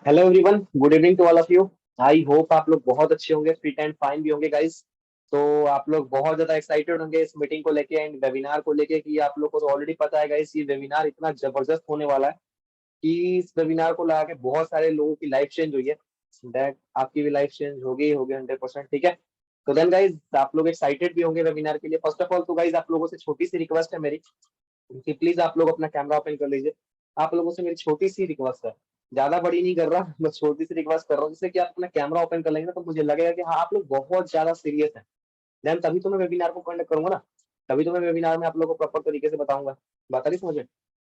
Hello everyone, good evening to all of you. I hope आप लोग बहुत अच्छे होंगे, फिट एंड फाइन भी होंगे गाइस। तो आप लोग बहुत ज्यादा एक्साइटेड होंगे इस मीटिंग को लेके एंड वेबिनार को लेके कि आप लोग को तो ऑलरेडी पता है गाइस, ये वेबिनार इतना जबरदस्त होने वाला है कि इस वेबिनार को लगा के बहुत सारे लोगों की लाइफ चेंज हुई है। दैट आपकी भी लाइफ चेंज होगी ही होगी 100%। ठीक है, तो देन गाइस आप लोग एक्साइटेड भी होंगे वेबिनार के लिए। फर्स्ट ऑफ ऑल तो गाइस आप लोगों से छोटी सी रिक्वेस्ट है मेरी कि प्लीज आप लोग अपना कैमरा ओपन कर लीजिए। आप लोगों से मेरी छोटी सी रिक्वेस्ट है, ज्यादा बड़ी नहीं कर रहा, मैं छोटी सी रिक्वेस्ट कर रहा हूँ जिससे कि आप अपना कैमरा ओपन कर लेंगे ना तो मुझे लगेगा कि हाँ आप लोग बहुत ज्यादा सीरियस हैं। देन तभी तो मैं वेबिनार को कंडक्ट करूंगा ना, तभी तो मैं वेबिनार में आप लोगों को प्रॉपर तरीके से बताऊंगा। बात आ रही समझे?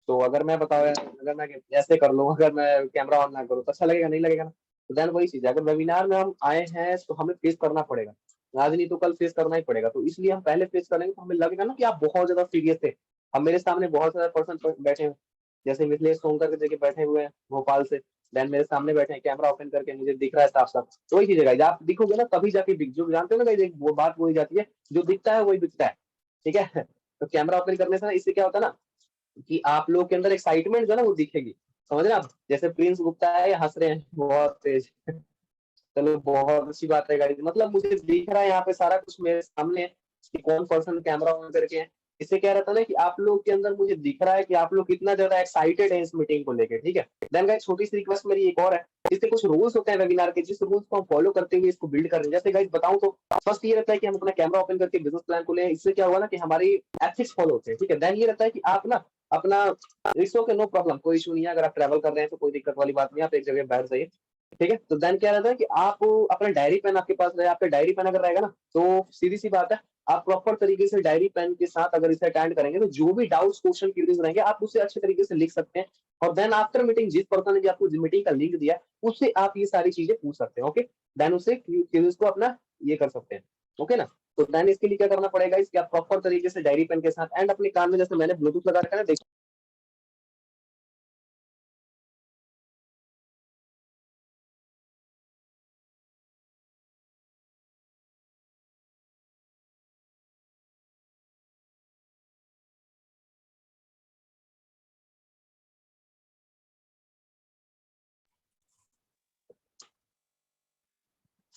तो अगर मैं बताओ, अगर मैं ऐसे कर लूँ, अगर मैं कैमरा ऑन ना करूँ तो अच्छा लगेगा नहीं लगेगा ना? तो देन वही चीज है, अगर वेबिनार में हम आए हैं तो हमें फेस करना पड़ेगा। आज नहीं तो कल फेस करना ही पड़ेगा, तो इसलिए हम पहले फेस करेंगे तो हमें लगेगा ना कि आप बहुत ज्यादा सीरियस थे। अब मेरे सामने बहुत सारे पर्सन बैठे हैं, जैसे मिथिलेश सोनकर के जगह बैठे हुए हैं भोपाल से। देन मेरे सामने बैठे हैं, कैमरा ओपन करके मुझे दिख रहा है साफ साफ। तो वही चीज है guys, आप दिखोगे ना तभी जाके दिख, जो जानते हो ना guys, एक वो बात बोली जाती है, जो दिखता है वही दिखता है। ठीक है तो कैमरा ओपन करने से ना इससे क्या होता है ना कि आप लोग के अंदर एक्साइटमेंट जो है ना वो दिखेगी। समझ रहे हैं आप? जैसे प्रिंस गुप्ता है, ये हंस रहे हैं बहुत तेज। चलो बहुत अच्छी बात है गाइस, मतलब मुझे दिख रहा है यहाँ पे सारा कुछ मेरे सामने है कि कौन पर्सन कैमरा ऑन करके है। इससे क्या रहता है ना कि आप लोग के अंदर मुझे दिख रहा है कि आप लोग कितना ज्यादा एक्साइटेड है इस मीटिंग को लेकर। ठीक है, देन गाइस छोटी सी रिक्वेस्ट मेरी एक और है। इससे कुछ रूल्स होते हैं वेबिनार के, जिस रूल्स को हम फॉलो करते हुए इसको बिल्ड कर रहे हैं। जैसे गाइस बताऊं तो फर्स्ट ये रहता है कि हम अपना कैमरा ओपन करके बिजनेस प्लान को ले। इससे क्या होगा ना कि हमारी एथिक्स फॉलो होते हैं। ठीक है, देन ये रहता है कि आप ना अपना इट्स ओके, नो प्रॉब्लम, कोई इशू नहीं है। अगर आप ट्रैवल कर रहे हैं तो कोई दिक्कत वाली बात नहीं है, आप एक जगह बैठ जाइए। ठीक है, तो देन क्या रहता है कि आप अपना डायरी पेन आपके पास रहे, आपका डायरी पेन अगर रहेगा ना तो सीधी सी बात है, आप प्रॉपर तरीके से डायरी पेन के साथ अगर इसे अटेंड करेंगे तो जो भी डाउट्स क्वेश्चन क्यूरीज रहेंगे आप उससे अच्छे तरीके से लिख सकते हैं। और देन आफ्टर मीटिंग जिस पर्सन ने भी आपको मीटिंग का लिंक दिया है उससे आप ये सारी चीजें पूछ सकते हैं। ओके, देन उससे क्यूरीज को अपना ये कर सकते हैं। ओके ना? तो देन इसके लिए क्या करना पड़ेगा, इसके आप प्रॉपर तरीके से डायरी पेन के साथ एंड अपने कान में, जैसे मैंने ब्लूटूथ लगा रखा है ना,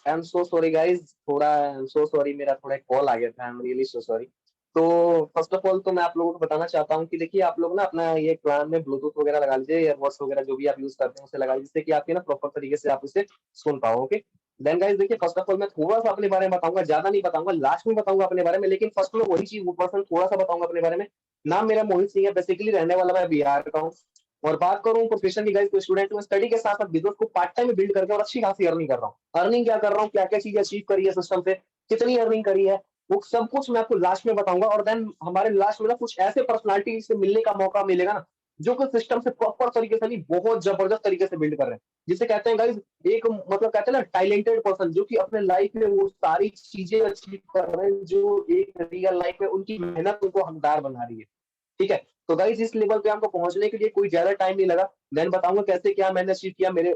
I am so sorry guys, थोड़ा आई एम सो सॉरी, मेरा थोड़ा कॉल आ गया था, I am really so sorry. तो फर्स्ट ऑफ ऑल तो मैं आप लोगों को बताना चाहता हूँ कि देखिए आप लोग ना अपना ये प्लान में ब्लूटूथ वगैरह लगा लीजिए, ईयरबड्स वगैरह जो भी आप यूज करते हैं उसे लगा लीजिए, जिससे कि आपके ना प्रॉपर तरीके से आप उसे सुन पाओ। ओके, देन गाइज देखिए फर्स्ट ऑफ ऑल मैं थोड़ा सा अपने बारे में बताऊंगा, ज्यादा नहीं बताऊंगा, लास्ट में बताऊंगा अपने बारे में, लेकिन फर्स्ट में वही चीज वो पर्सन थोड़ा सा बताऊंगा अपने बारे में। नाम मेरा मोहित सिंह है, बेसिकली रहने वाला मैं बिहार का हूँ। और बात करूं प्रोफेशन की गाइस, तो स्टूडेंट हूं, स्टडी के साथ साथ बिजनेस को पार्ट टाइम में बिल्ड करके और अच्छी खासी अर्निंग कर रहा हूं। अर्निंग क्या कर रहा हूँ, क्या क्या चीजें अचीव करी है सिस्टम से, कितनी अर्निंग करी है, वो सब कुछ मैं आपको लास्ट में बताऊंगा। और देन हमारे लास्ट में ना कुछ ऐसे पर्सनालिटी से मिलने का मौका मिलेगा ना जो कि सिस्टम से प्रॉपर तरीके से नहीं, बहुत जबरदस्त तरीके से बिल्ड कर रहे हैं। जिसे कहते हैं गाइस एक, मतलब कहते हैं ना टैलेंटेड पर्सन, जो कि अपने लाइफ में वो सारी चीजें अचीव कर रहे हैं जो एक रियल लाइफ में उनकी मेहनत उनको हकदार बना रही है। ठीक है, तो गाइस इस लेवल पे हमको पहुंचने के लिए कोई ज्यादा टाइम नहीं लगा। देन बताऊंगा कैसे क्या मैंने अचीव किया, मेरे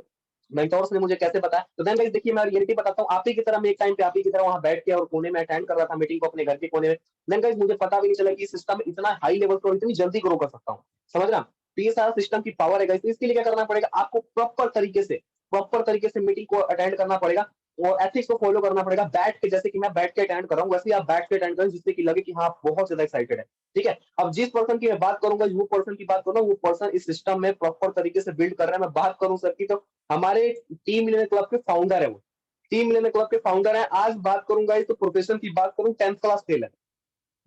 मेंटोर्स ने मुझे कैसे बताया। तो देन गाइस देखिए मैं रियलिटी बताता हूँ, आप ही की तरह मैं एक टाइम पे आप ही की तरह वहां बैठ के और कोने में अटेंड कर रहा था मीटिंग को अपने घर के कोने में। देन गाइस मुझे पता भी नहीं चला कि सिस्टम इतना हाई लेवल पर इतनी जल्दी ग्रो कर सकता हूँ। समझ रहा? तो ये सारा सिस्टम की पावर है गाइस। तो इसके लिए क्या करना पड़ेगा, आपको प्रॉपर तरीके से मीटिंग को अटेंड करना पड़ेगा और एथिक्स को फॉलो करना पड़ेगा। बैठ के, जैसे कि मैं बैठ के अटेंड कर रहा हूँ वैसे ही आप बैठ के अटेंड करें, जिससे कि लगे कि हाँ आप बहुत ज्यादा एक्साइटेड है। ठीक है, अब जिस पर्सन की मैं बात करूंगा, वो पर्सन की बात करूँ, वो पर्सन इस सिस्टम में प्रॉपर तरीके से बिल्ड कर रहा है। मैं बात करूं सर की, तो हमारे टीम मिलियनर क्लब के फाउंडर है वो, टीम मिलियनर क्लब के फाउंडर है। आज बात करूंगा इस, तो प्रोफेशन की बात करूं 10th क्लास फेल है।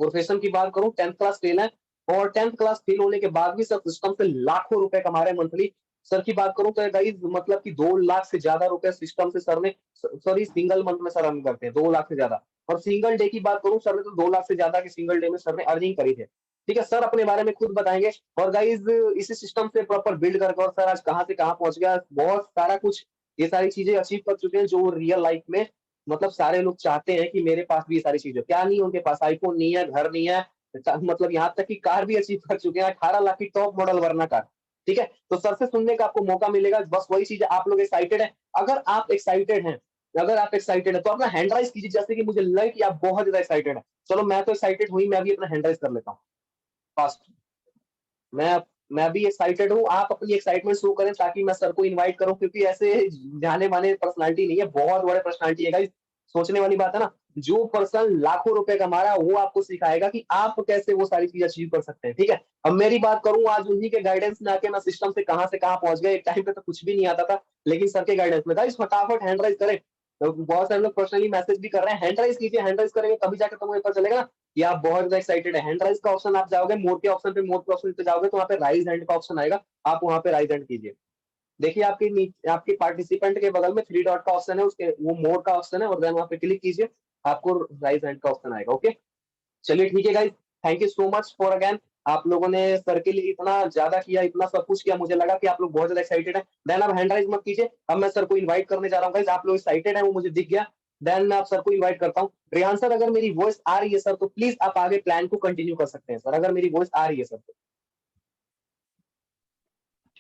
प्रोफेशन की बात करूं 10th क्लास फेल है, और 10th क्लास फेल होने के बाद भी सर सिस्टम से लाखों रुपए कमा रहे हैं मंथली। सर की बात करूं तो गाइस मतलब कि 2 लाख से ज्यादा रुपए सिस्टम से सर ने, सॉरी सिंगल मंथ में सर अर्न करते हैं 2 लाख से ज्यादा। और सिंगल डे की बात करूं, सर ने तो 2 लाख से ज्यादा के सिंगल डे में सर ने अर्निंग करी थे। ठीक है, सर अपने बारे में खुद बताएंगे। और गाइज इसी सिस्टम से प्रॉपर बिल्ड करके और सर आज कहाँ से कहाँ पहुंच गया, बहुत सारा कुछ ये सारी चीजें अचीव कर चुके हैं जो रियल लाइफ में, मतलब सारे लोग चाहते हैं कि मेरे पास भी ये सारी चीजें। क्या नहीं उनके पास, आईफोन नहीं है, घर नहीं है, मतलब यहाँ तक कि कार भी अचीव कर चुके हैं, 18 लाख की टॉप मॉडल वरना कार। ठीक है, तो सर से सुनने का आपको मौका मिलेगा। बस वही चीज है, आप लोग एक्साइटेड है? अगर आप एक्साइटेड हैं, अगर आप एक्साइटेड है तो अपना हैंड राइज कीजिए, जैसे कि मुझे लगे कि आप बहुत ज्यादा एक्साइटेड है। चलो मैं तो एक्साइटेड हुई, मैं भी अपना हैंड राइज कर लेता हूँ फास्ट। मैं मैं भी एक्साइटेड हूँ, आप अपनी एक्साइटमेंट शो करें ताकि मैं सर को इनवाइट करूँ, क्योंकि ऐसे जाने माने पर्सनालिटी नहीं है, बहुत बड़े पर्सनालिटी है गाइस। सोचने वाली बात है ना, जो पर्सन लाखों रुपए कमा रहा है वो आपको सिखाएगा कि आप कैसे वो सारी चीज अचीव कर सकते हैं, ठीक है। अब मेरी बात करूं, आज उन्हीं के गाइडेंस में आके मैं सिस्टम से कहां पहुंच गया। एक टाइम पे तो कुछ भी नहीं आता था, लेकिन सर के गाइडेंस में गाइस फटाफट हैंड राइज करें। तो बहुत सारे लोग पर्सनली मैसेज भी कर रहे हैं, हैंड राइज कीजिए, हैंड राइज करेंगे तभी जाकर तुम्हें पता चलेगा कि आप बहुत ज्यादा एक्साइटेड है। हैंड राइज का ऑप्शन आप जाओगे, मोर के ऑप्शन पे जाओगे तो वहाँ पे राइज हैंड का ऑप्शन आएगा, आप वहाँ पे राइज हैंड कीजिए। देखिए आपके पार्टिसिपेंट के बगल में थ्री डॉट का ऑप्शन है, उसके वो मोर का ऑप्शन है, और देन वहाँ पे क्लिक कीजिए, आपको राइज हैंड का ऑप्शन आएगा। ओके, चलिए ठीक है guys, thank you so much for again. आप लोगों ने सर के लिए इतना ज्यादा किया, इतना सब कुछ किया, मुझे लगा कि आप लोग बहुत ज्यादा एक्साइटेड है। देन आप हैंड राइज मत कीजिए, अब मैं सर को इनवाइट करने जा रहा हूँ गाइस। आप लोग एक्साइटेड है वो मुझे दिख गया। देन मैं आप सर को इनवाइट करता हूँ। रेहान सर, अगर मेरी वॉइस आ रही है सर तो प्लीज आप आगे प्लान को कंटिन्यू कर सकते हैं सर, अगर मेरी वॉइस आ रही है सर तो।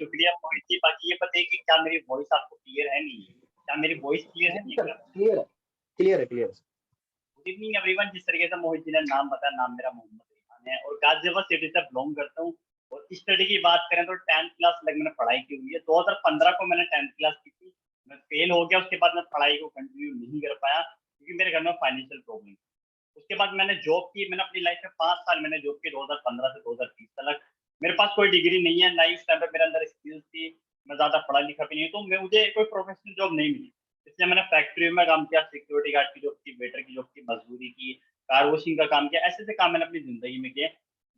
शुक्रिया मोहित जी। बाकी ये बताइए कि क्या मेरी वॉइस आपको क्लियर है नहीं है? क्या मेरी वॉइस क्लियर है नहीं है सर क्या? क्लियर है, क्लियर है, क्लियर है। Good evening everyone. जिस तरीके से मोहित जी ने नाम बताया, नाम मेरा मोहम्मद रेहान है और गाजियाबाद सिटी से बिलोंग करता हूँ। और स्टडी की बात करें तो 10th क्लास लग मैंने पढ़ाई की हुई है। 2015 को मैंने 10th क्लास की थी, मैं फेल हो गया। उसके बाद मैं पढ़ाई को कंटिन्यू नहीं कर पाया क्योंकि मेरे घर में फाइनेंशियल प्रॉब्लम। उसके बाद मैंने जॉब की, मैंने अपनी लाइफ में 5 साल मैंने जॉब की, 2015 से 2030 तक। मेरे पास कोई डिग्री नहीं है, ना ही उस टाइम पे मेरे अंदर स्किल्स थी। मैं ज्यादा पढ़ा लिखा भी नहीं, तो मैं मुझे कोई प्रोफेशनल जॉब नहीं मिली। इसलिए मैंने फैक्ट्री में काम किया, सिक्योरिटी गार्ड की जॉब की, वेटर की जॉब की, मजदूरी की, कार वॉशिंग का काम किया। ऐसे ऐसे काम मैंने अपनी जिंदगी में किए।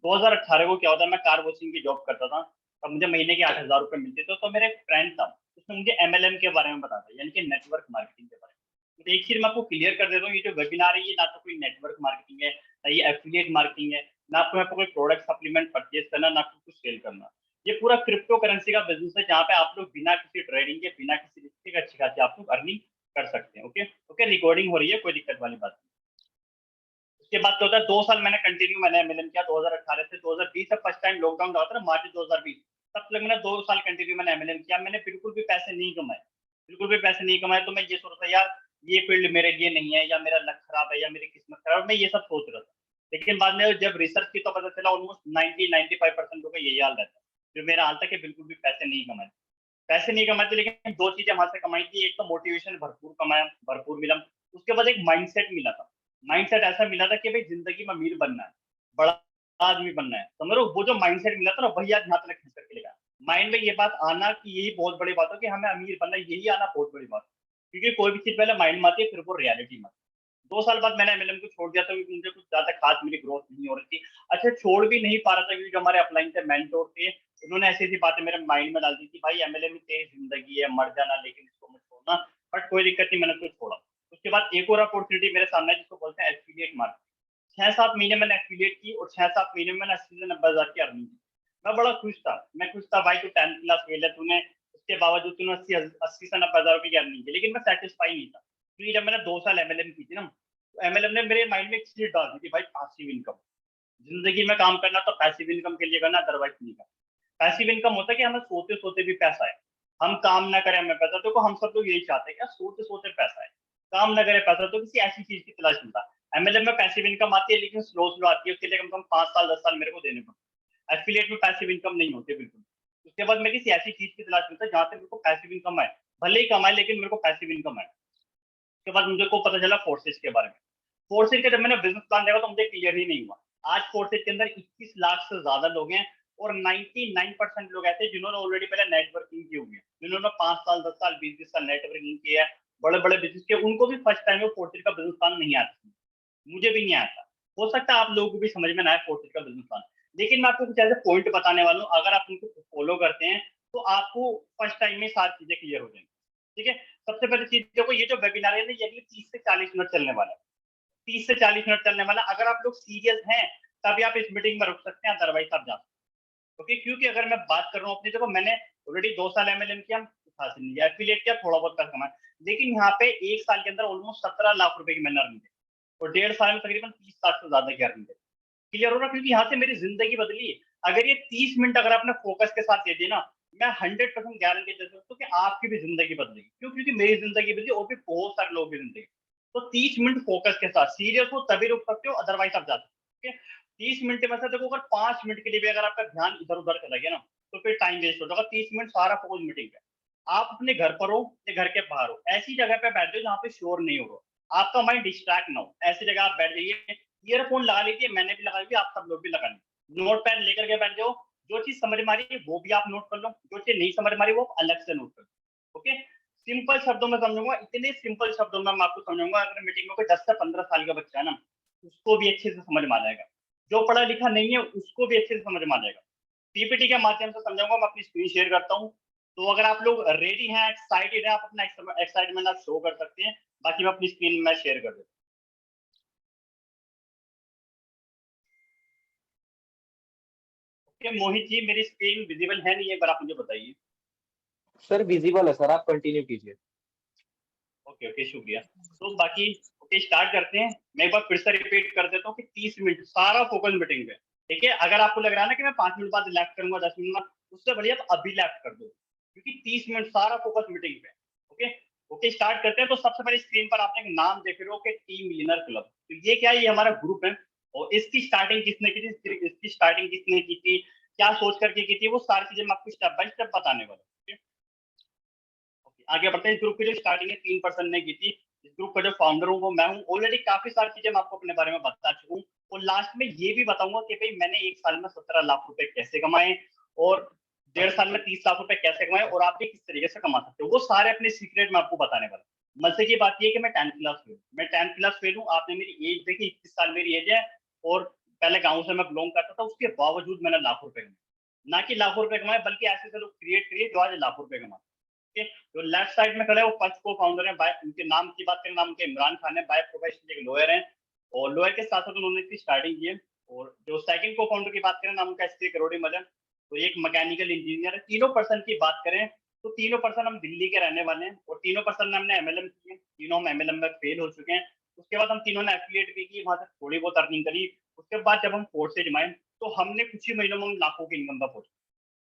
2018 को क्या होता है, मैं कार वॉशिंग की जॉब करता था। तब मुझे महीने के 8,000 रुपए मिलते थे। तो मेरे एक फ्रेंड था, उसने मुझे MLM के बारे में बताया, यानी कि नेटवर्क मार्केटिंग के बारे में। तो एक चीज मैं आपको क्लियर कर देता हूँ, ये जो वेबिनार है ये ना तो कोई नेटवर्क मार्केटिंग है, ना ये एफिलिएट मार्केटिंग है, ना आपको यहाँ पे कोई प्रोडक्ट सप्लीमेंट परचेज करना, ना आपको कुछ सेल करना। ये पूरा क्रिप्टो करेंसी का बिजनेस है, जहाँ पे आप लोग बिना किसी ट्रेडिंग के, बिना किसी रिस्क के अच्छी खासी आप लोग अर्निंग कर सकते हैं। ओके ओके, रिकॉर्डिंग हो रही है, कोई दिक्कत वाली बात नहीं। उसके बाद क्या होता है, 2 साल मैंने MLM किया, 2018 से 2020 तक। फर्स्ट टाइम लॉकडाउन रहा था ना, मार्च 2020, तब तक मैंने 2 साल कंटिन्यू मैंने MLM किया। मैंने बिल्कुल भी पैसे नहीं कमाए, बिल्कुल भी पैसे नहीं कमाए। तो मैं ये सोच रहा था, यार ये फील्ड मेरे लिए नहीं है, या मेरा लक खराब है, या मेरी किस्मत खराब है, मैं ये सब सोच रहा था। लेकिन बाद में जब रिसर्च की तो पता चला ऑलमोस्ट 90-95% लोगों का यही हाल रहता है जो मेरा हाल था, कि बिल्कुल भी पैसे नहीं कमाए। पैसे नहीं कमाए थे, लेकिन दो चीजें वहां से कमाई थी। एक तो मोटिवेशन भरपूर कमाया, भरपूर मिला। उसके बाद एक माइंडसेट मिला था। माइंडसेट ऐसा मिला था कि भाई जिंदगी में अमीर बनना है, बड़ा आदमी बनना है। समझ लो, वो जो माइंडसेट मिला था ना, वही आज यहाँ तक खींच करके लेगा। माइंड में ये बात आना कि यही बहुत बड़ी बात है कि हमें अमीर बनना है, यही आना बहुत बड़ी बात है। क्योंकि कोई भी चीज पहले माइंड में आती है, फिर वो रियलिटी में। 2 साल बाद मैंने MLM को छोड़ दिया था क्योंकि मुझे कुछ ज्यादा खास मेरी ग्रोथ नहीं हो रही थी। अच्छा, छोड़ भी नहीं पा रहा था क्योंकि जो हमारे अपलाइन थे, मेंटोर थे, उन्होंने ऐसी ऐसी बातें मेरे माइंड में डाल दी थी, भाई MLM ही तेरी जिंदगी है, मर जाना लेकिन इसको मत छोड़ना। बट कोई दिक्कत नहीं, मैंने उसको छोड़ा। उसके बाद एक और अपॉर्चुनिटी मेरे सामने है, जिसको बोलते हैं एफिलिएट मार्केटिंग। 6-7 महीने मैंने एफिलिएट की और 6-7 महीने में मैंने 80 से 90 हज़ार की अर्निंग की। मैं बड़ा खुश था, मैं खुश था, भाई तू 10th क्लास फेल है, तूने उसके बावजूद तूने 80 से 90 हज़ार रुपए की अर्निंग की। लेकिन मैं सेटिस्फाई नहीं था, क्योंकि जब मैंने 2 साल MLM की थी ना, तो MLM ने मेरे माइंड में एक चीज डाल दी थी, भाई पैसिव इनकम। जिंदगी में काम करना तो पैसिव इनकम के लिए करना, अदरवाइज नहीं करना। पैसिव इनकम होता है कि हमें सोते सोते भी पैसा है, हम काम ना करें हमें पैसा। देखो हम सब लोग यही चाहते हैं कि सोते सोते पैसा है, काम ना करे पैसा, तो किसी ऐसी चीज की तलाश मिलता है। MLM में पैसिव इनकम आती है, लेकिन स्लो स्लो आती है, उसके लिए कम से कम 5 साल 10 साल मेरे को देने पड़ते हैं। एफिलिएट में पैसिव इनकम नहीं होती बिल्कुल। उसके बाद मैं किसी ऐसी चीज की तलाश मिलता है जहाँ से मेरे को पैसिव इनकम आए, भले ही कमाए लेकिन मेरे को पैसिव इनकम आए। उसके बाद मुझे को पता चला फोर्सेज के बारे में। फोर्सेज का जब मैंने बिजनेस प्लान देखा तो मुझे क्लियर ही नहीं हुआ। आज फोर्सेज के अंदर 21 लाख से ज्यादा लोग हैं, और 99% लोग ऐसे जिन्होंने ऑलरेडी पहले नेटवर्किंग की हुई है, जिन्होंने 5 साल 10 साल 20-20 साल नेटवर्किंग किया है, बड़े बड़े बिजनेस के, उनको भी फर्स्ट टाइम में फोर्सेज का बिजनेस प्लान नहीं आता। मुझे भी नहीं आता। हो सकता है आप लोगों को भी समझ में ना आए फोर्सेज का बिजनेस प्लान, लेकिन मैं आपको कुछ ऐसे पॉइंट बताने वाला हूँ, अगर आप उनको फॉलो करते हैं तो आपको फर्स्ट टाइम में सारी चीजें क्लियर हो जाएंगी। ठीक है, सबसे पहले चीज देखो, ये जो वेबिनार है ना, ये अगले 30 से 40 मिनट चलने वाला है। 30 से 40 मिनट चलने वाला। अगर आप लोग सीरियस हैं तभी आप इस मीटिंग में रुक सकते हैं, अदरवाइज आप जा सकते हैं। ओके, क्योंकि अगर मैं बात कर रहा हूँ अपनी, देखो मैंने ऑलरेडी 2 साल MLM किया, खास नहीं किया, एफिलिएट किया, थोड़ा बहुत पैसा कमाया, लेकिन यहाँ पे 1 साल के अंदर ऑलमोस्ट 17 लाख रुपए की मैंने अर्निंग की, और 1.5 साल में तकरीबन 30 लाख से ज्यादा की अर्निंग की। क्लियर हो रहा, क्योंकि यहाँ से मेरी जिंदगी बदली है। अगर ये 30 मिनट अगर आपने फोकस के साथ दे दिए ना, मैं 100% गारंटी दे सकता हूँ कि आपकी भी जिंदगी बदलेगी। क्यों? क्योंकि मेरी जिंदगी बदली और भी बहुत सारे लोगों की जिंदगी। तो 30 मिनट फोकस के साथ सीरियस हो तभी रुक सकते हो, अदरवाइज आप जा सकते हो। 30 मिनट में से देखो, अगर 5 मिनट के लिए भी अगर आपका ध्यान इधर उधर चला गया ना, तो फिर टाइम वेस्ट हो जाएगा। 30 मिनट सारा फोकस मीटिंग पे। आप अपने घर पर हो या घर के बाहर हो, ऐसी जगह पे बैठ जाओ जहाँ पे शोर नहीं हो रहा, आपका माइंड डिस्ट्रैक्ट ना हो, ऐसी जगह आप बैठ जाइए। ईयरफोन लगा लीजिए, मैंने भी लगा लिया, आप सब लोग भी लगा लीजिए। नोट पैड लेकर के बैठ जाओ, जो चीज समझ में आ रही है वो भी आप नोट कर लो, जो चीज नहीं समझ में आ रही वो अलग से नोट कर लो। ओके, सिंपल शब्दों में समझूंगा, इतने सिंपल शब्दों में मैं आपको समझाऊंगा, अगर मीटिंग में कोई 10 से 15 साल का बच्चा है ना, उसको भी अच्छे से समझ में आ जाएगा। जो पढ़ा लिखा नहीं है उसको भी अच्छे से समझ में आ जाएगा। पीपीटी के माध्यम से समझाऊंगा, मैं अपनी स्क्रीन शेयर करता हूँ। तो अगर आप लोग रेडी हैं, एक्साइटेड हैं, आप अपना एक्साइटमेंट आप शो कर सकते हैं। बाकी मैं अपनी स्क्रीन में शेयर कर देता हूँ। मोहित जी, मेरी स्क्रीन विजिबल है नहीं, एक बार आप मुझे बताइए। सर विजिबल है सर, आप कंटिन्यू कीजिए। ओके ओके, शुक्रिया। तो बाकी ओके, स्टार्ट करते हैं। मैं एक बार फिर से रिपीट कर देता हूँ कि 30 मिनट सारा फोकस मीटिंग पे। ठीक है, अगर आपको लग रहा है ना कि मैं 5 मिनट बाद लेफ्ट करूंगा, 10 मिनट बाद, उससे बढ़िया तो अभी लेफ्ट कर दो, क्योंकि 30 मिनट सारा फोकस मीटिंग पे। ओके ओके, स्टार्ट करते हैं। तो सबसे पहले स्क्रीन पर आप एक नाम देख रहे हो कि टीम मिलियनर क्लब। तो ये क्या है, ये हमारा ग्रुप है। और इसकी स्टार्टिंग किसने की थी, इसकी स्टार्टिंग किसने की थी, क्या सोच करके की थी, वो सारी चीजें मैं आपको स्टेप बाय स्टेप बताने वाला हूँ। आगे बढ़ते हैं। इस ग्रुप की जो स्टार्टिंग है 3 पर्सन ने की थी। इस ग्रुप का जो फाउंडर हूँ वो मैं हूँ। ऑलरेडी काफी सारी चीजें मैं आपको अपने बारे में बता चुका हूँ, और लास्ट में ये भी बताऊंगा कि भाई मैंने एक साल में 17 लाख रुपए कैसे कमाए, और 1.5 साल में 30 लाख रुपए कैसे कमाए, और आप भी किस तरीके से कमा सकते हो, वो सारे अपने सीक्रेट मैं आपको बताने वाला हूँ। मजे की बात ये है कि मैं 10th क्लास फेल, मैं 10th क्लास फेल हूँ। आपने मेरी एज देखी, 21 साल मेरी एज है, और पहले गाँव से मैं बिलोंग करता था, उसके बावजूद मैंने लाखों रुपए कमाए। ना कि लाखों रुपए कमाए, बल्कि ऐसे ऐसे लोग क्रिएट करिए जो आज लाखों रुपए कमाए। ठीक है, जो लेफ्ट साइड में खड़े हैं वो फर्स्ट को फाउंडर है। बाय उनके नाम की बात करें, नाम उनके इमरान खान है। बाय प्रोफेशन एक लॉयर है, और लॉयर के साथ साथ उन्होंने इसकी स्टार्टिंग की है। और जो सेकंड को फाउंडर की बात करें, नाम उनका एस के करोड़ी मदन, तो एक मैकेनिकल इंजीनियर है। तीनों पर्सन की बात करें तो तीनों पर्सन हम दिल्ली के रहने वाले हैं, और तीनों पर्सन ने हमने एमएलएम किए, तीनों हम एमएलएम में फेल हो चुके हैं। उसके बाद हम तीनों ने एफिलिएट भी की, वहां से थोड़ी बहुत अर्निंग करी। उसके बाद जब हम कोर्ट से जमाए, तो हमने कुछ ही महीनों में हम लाखों की इनकम पर पहुंचे।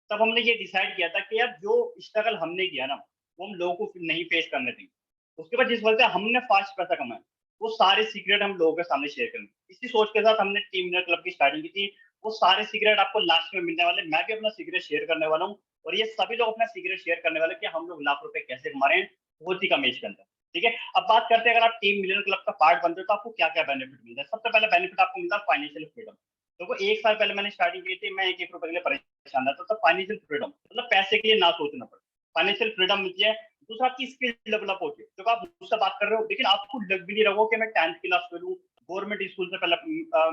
तब हमने ये डिसाइड किया था कि यार जो स्ट्रगल हमने किया ना, वो हम लोगों को नहीं फेस करने देंगे। उसके बाद जिस वजह से हमने फास्ट पैसा कमाया, वो सारे सीक्रेट हम लोगों के सामने शेयर करेंगे। इसी सोच के साथ हमने टीम विनर क्लब की स्टार्टिंग की थी। वो सारे सीक्रेट आपको लास्ट में मिलने वाले। मैं भी अपना सीक्रेट शेयर करने वाला हूँ, और ये सभी लोग अपना सीक्रेट शेयर करने वाले कि हम लोग लाख रुपए कैसे कमा रहे हैं, बहुत ही कम एज के अंदर। ठीक है, अब बात करते हैं, अगर आप टीम मिलियनर क्लब का पार्ट बनते हो तो आपको क्या क्या बेनिफिट मिलता है। सबसे पहले बेनिफिट आपको मिलता है फाइनेंशियल फ्रीडम। देखो, एक साल पहले मैंने स्टार्टिंग की थी, मैं एक एक रुपए के लिए परेशान रहता था। फाइनेंशियल फ्रीडम मतलब पैसे के लिए ना सोचना पड़े, फाइनेंशियल फ्रीडम मिलती है। दूसरा, आपकी स्किल डेवलप होती है। तो आप मुझसे बात कर रहे हो, लेकिन आपको लग भी नहीं रहा हो कि मैं 10th क्लास में हूँ, गवर्नमेंट स्कूल से पहले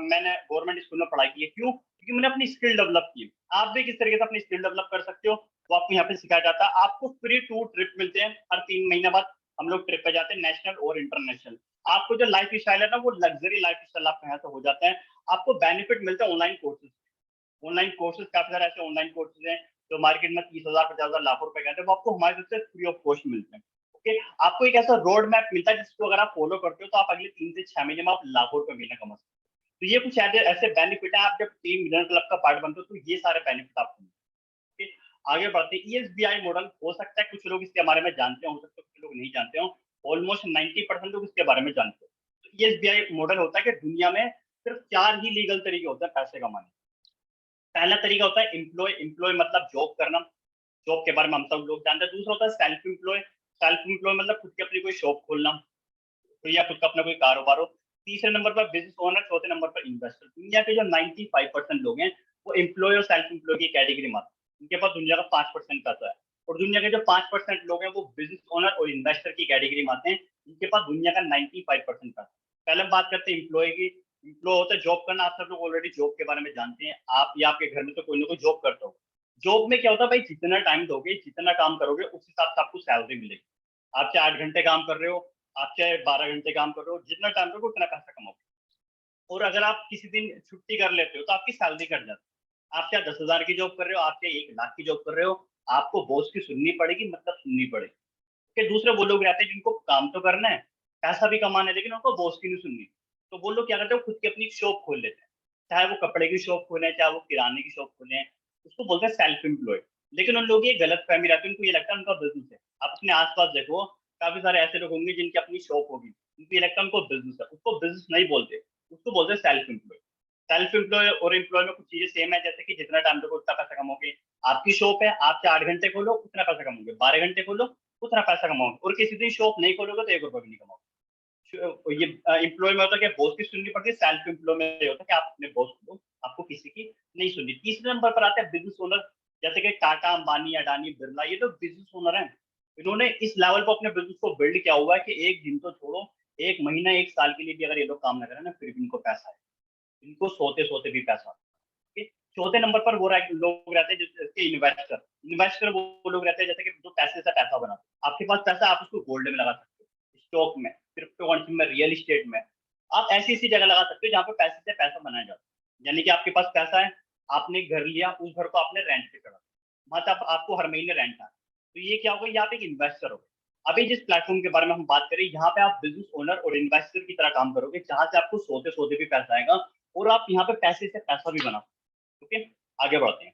मैंने गवर्नमेंट स्कूल में पढ़ाई की है। क्यों? क्योंकि मैंने अपनी स्किल डेवलप की है। आप भी किस तरीके से अपनी स्किल डेवलप कर सकते हो, वो आपको यहाँ पे सिखाया जाता है। आपको फ्री टूर ट्रिप मिलते हैं, हर 3 महीने बाद हम लोग ट्रिप पे जाते हैं, नेशनल और इंटरनेशनल। आपको जो लाइफ स्टाइल है ना, वो लग्जरी लाइफ स्टाइल आपके यहाँ से हो जाता है। आपको बेनिफिट मिलता है ऑनलाइन कोर्सेज। ऑनलाइन कोर्सेज काफी सारे ऐसे ऑनलाइन कोर्सेज हैं जो मार्केट में 30,000 50,000 लाखों रुपए का है, वो आपको हमारी तरफ से फ्री ऑफ कॉस्ट मिलते हैं। ओके, आपको एक ऐसा रोड मैप मिलता है जिसको अगर आप फॉलो करते हो तो आप अगले 3 से 6 महीने में आप लाखों रुपए महीना कमा सकते हो। तो ये कुछ ऐसे ऐसे बेनिफिट है, आप जब टीम विनर क्लब का पार्ट बनते हो तो ये सारे बेनिफिट आपको मिलते हैं। ओके, आगे बढ़ते हैं। ईएसबीआई मॉडल, हो सकता है कुछ लोग इसके बारे में जानते हो सकता है कुछ लोग नहीं जानते हो। ऑलमोस्ट 90% लोग इसके बारे में जानते हो। ईएसबीआई मॉडल होता है कि दुनिया में सिर्फ 4 ही लीगल तरीके होते हैं पैसे कमाने। पहला तरीका होता है एम्प्लॉय, एम्प्लॉय मतलब जॉब करना, जॉब के बारे में हम सब लोग जानते हैं। दूसरा होता है सेल्फ एम्प्लॉय, सेल्फ एम्प्लॉय मतलब खुद की अपनी कोई शॉप खोलना, तो या खुद का अपना कोई कारोबार हो। तीसरे नंबर पर बिजनेस ओनर, चौथे नंबर पर इन्वेस्टर। दुनिया के जो 95% लोग हैं वो एम्प्लॉय और सेल्फ एम्प्लॉय की कैटेगरी में आते हैं। उनके पास दुनिया का 5% पैसा है। और दुनिया के जो 5% लोग हैं वो बिजनेस ओनर और इन्वेस्टर की कैटेगरी में आते हैं। उनके पास दुनिया का 95% पैसा। पहले हम बात करते हैं एम्प्लॉय की। एम्प्लॉय होता है जॉब करना। आप सब लोग ऑलरेडी जॉब के बारे में जानते हैं। आप या आपके घर में तो कोई ना कोई जॉब करता हो। जॉब में क्या होता है भाई, जितना टाइम दोगे, जितना काम करोगे, उस हिसाब से आपको सैलरी मिलेगी। आप चाहे 8 घंटे काम कर रहे हो, आप चाहे 12 घंटे काम कर रहे हो, जितना टाइम दोगे उतना पैसा कमाओगे। और अगर आप किसी दिन छुट्टी कर लेते हो तो आपकी सैलरी कट जाती है। आप चाहे 10,000 की जॉब कर रहे हो, आप चाहे 1 लाख की जॉब कर रहे हो, आपको बॉस की सुननी पड़ेगी, मतलब सुननी पड़ेगी। कि दूसरे वो लोग रहते हैं जिनको काम तो करना है, पैसा भी कमाना है, लेकिन उनको बॉस की नहीं सुननी। तो वो लोग क्या करते हैं, खुद की अपनी शॉप खोल लेते हैं। चाहे वो कपड़े की शॉप खोले, चाहे वो किराने की शॉप खोले, उसको बोलते हैं सेल्फ एम्प्लॉयड। लेकिन उन लोगों की गलत फहमी रहती है, उनको ये लगता है उनका बिजनेस है। आप अपने आसपास देखो, काफी सारे ऐसे लोग होंगे जिनकी अपनी शॉप होगी, उनको ये लगता है उनको बिजनेस है। उसको बिजनेस नहीं बोलते, उसको बोलते हैं सेल्फ एम्प्लॉयड। सेल्फ एम्प्लॉय और एम्प्लॉय में कुछ चीजें सेम है, जैसे कि जितना टाइम देखो उतना पैसा कमाओगे। आपकी शॉप है, आप 4 घंटे खोलो उतना पैसा कमाओगे, 12 घंटे खोलो उतना पैसा कमाओगे, और किसी दिन शॉप नहीं खोलोगे तो 1 रुपए भी नहीं कमाओगे। ये एम्प्लॉय में होता है कि बॉस की सुननी पड़ती है, सेल्फ एम्प्लॉय में ये होता है कि आप अपने बॉस को, आपको किसी की नहीं सुननी। तीसरे नंबर पर आते हैं बिजनेस ओनर, जैसे कि टाटा, अंबानी, अडानी, बिरला, ये तो बिजनेस ओनर हैं। इन्होंने इस लेवल पर अपने बिजनेस को बिल्ड किया हुआ है कि एक दिन तो छोड़ो, 1 महीना 1 साल के लिए भी अगर ये लोग काम ना करें ना, फिर भी इनको पैसा है, इनको सोते सोते भी पैसा आता है। चौथे नंबर पर वो लोग रहते हैं जैसे इन्वेस्टर। इन्वेस्टर वो लोग रहते हैं जैसे कि जो पैसे से पैसा बनाते हैं। आपके पास पैसा, आप उसको गोल्ड में लगा सकते हो, स्टॉक में, क्रिप्टो करेंसी में, रियल एस्टेट में। आप ऐसी ऐसी जगह लगा सकते हो जहाँ पे पैसे से पैसा बनाया जाता है। यानी कि आपके पास पैसा है, आपने घर लिया, उस घर को आपने रेंट पे चढ़ा, वहां से आपको हर महीने रेंट आ, तो ये क्या होगा, ये आप एक इन्वेस्टर हो। अभी जिस प्लेटफॉर्म के बारे में हम बात करें, यहाँ पे आप बिजनेस ओनर और इन्वेस्टर की तरह काम करोगे, जहां से आपको सोते सोते भी पैसा आएगा और आप यहाँ पे पैसे से पैसा भी बना। ओके, आगे बढ़ते हैं।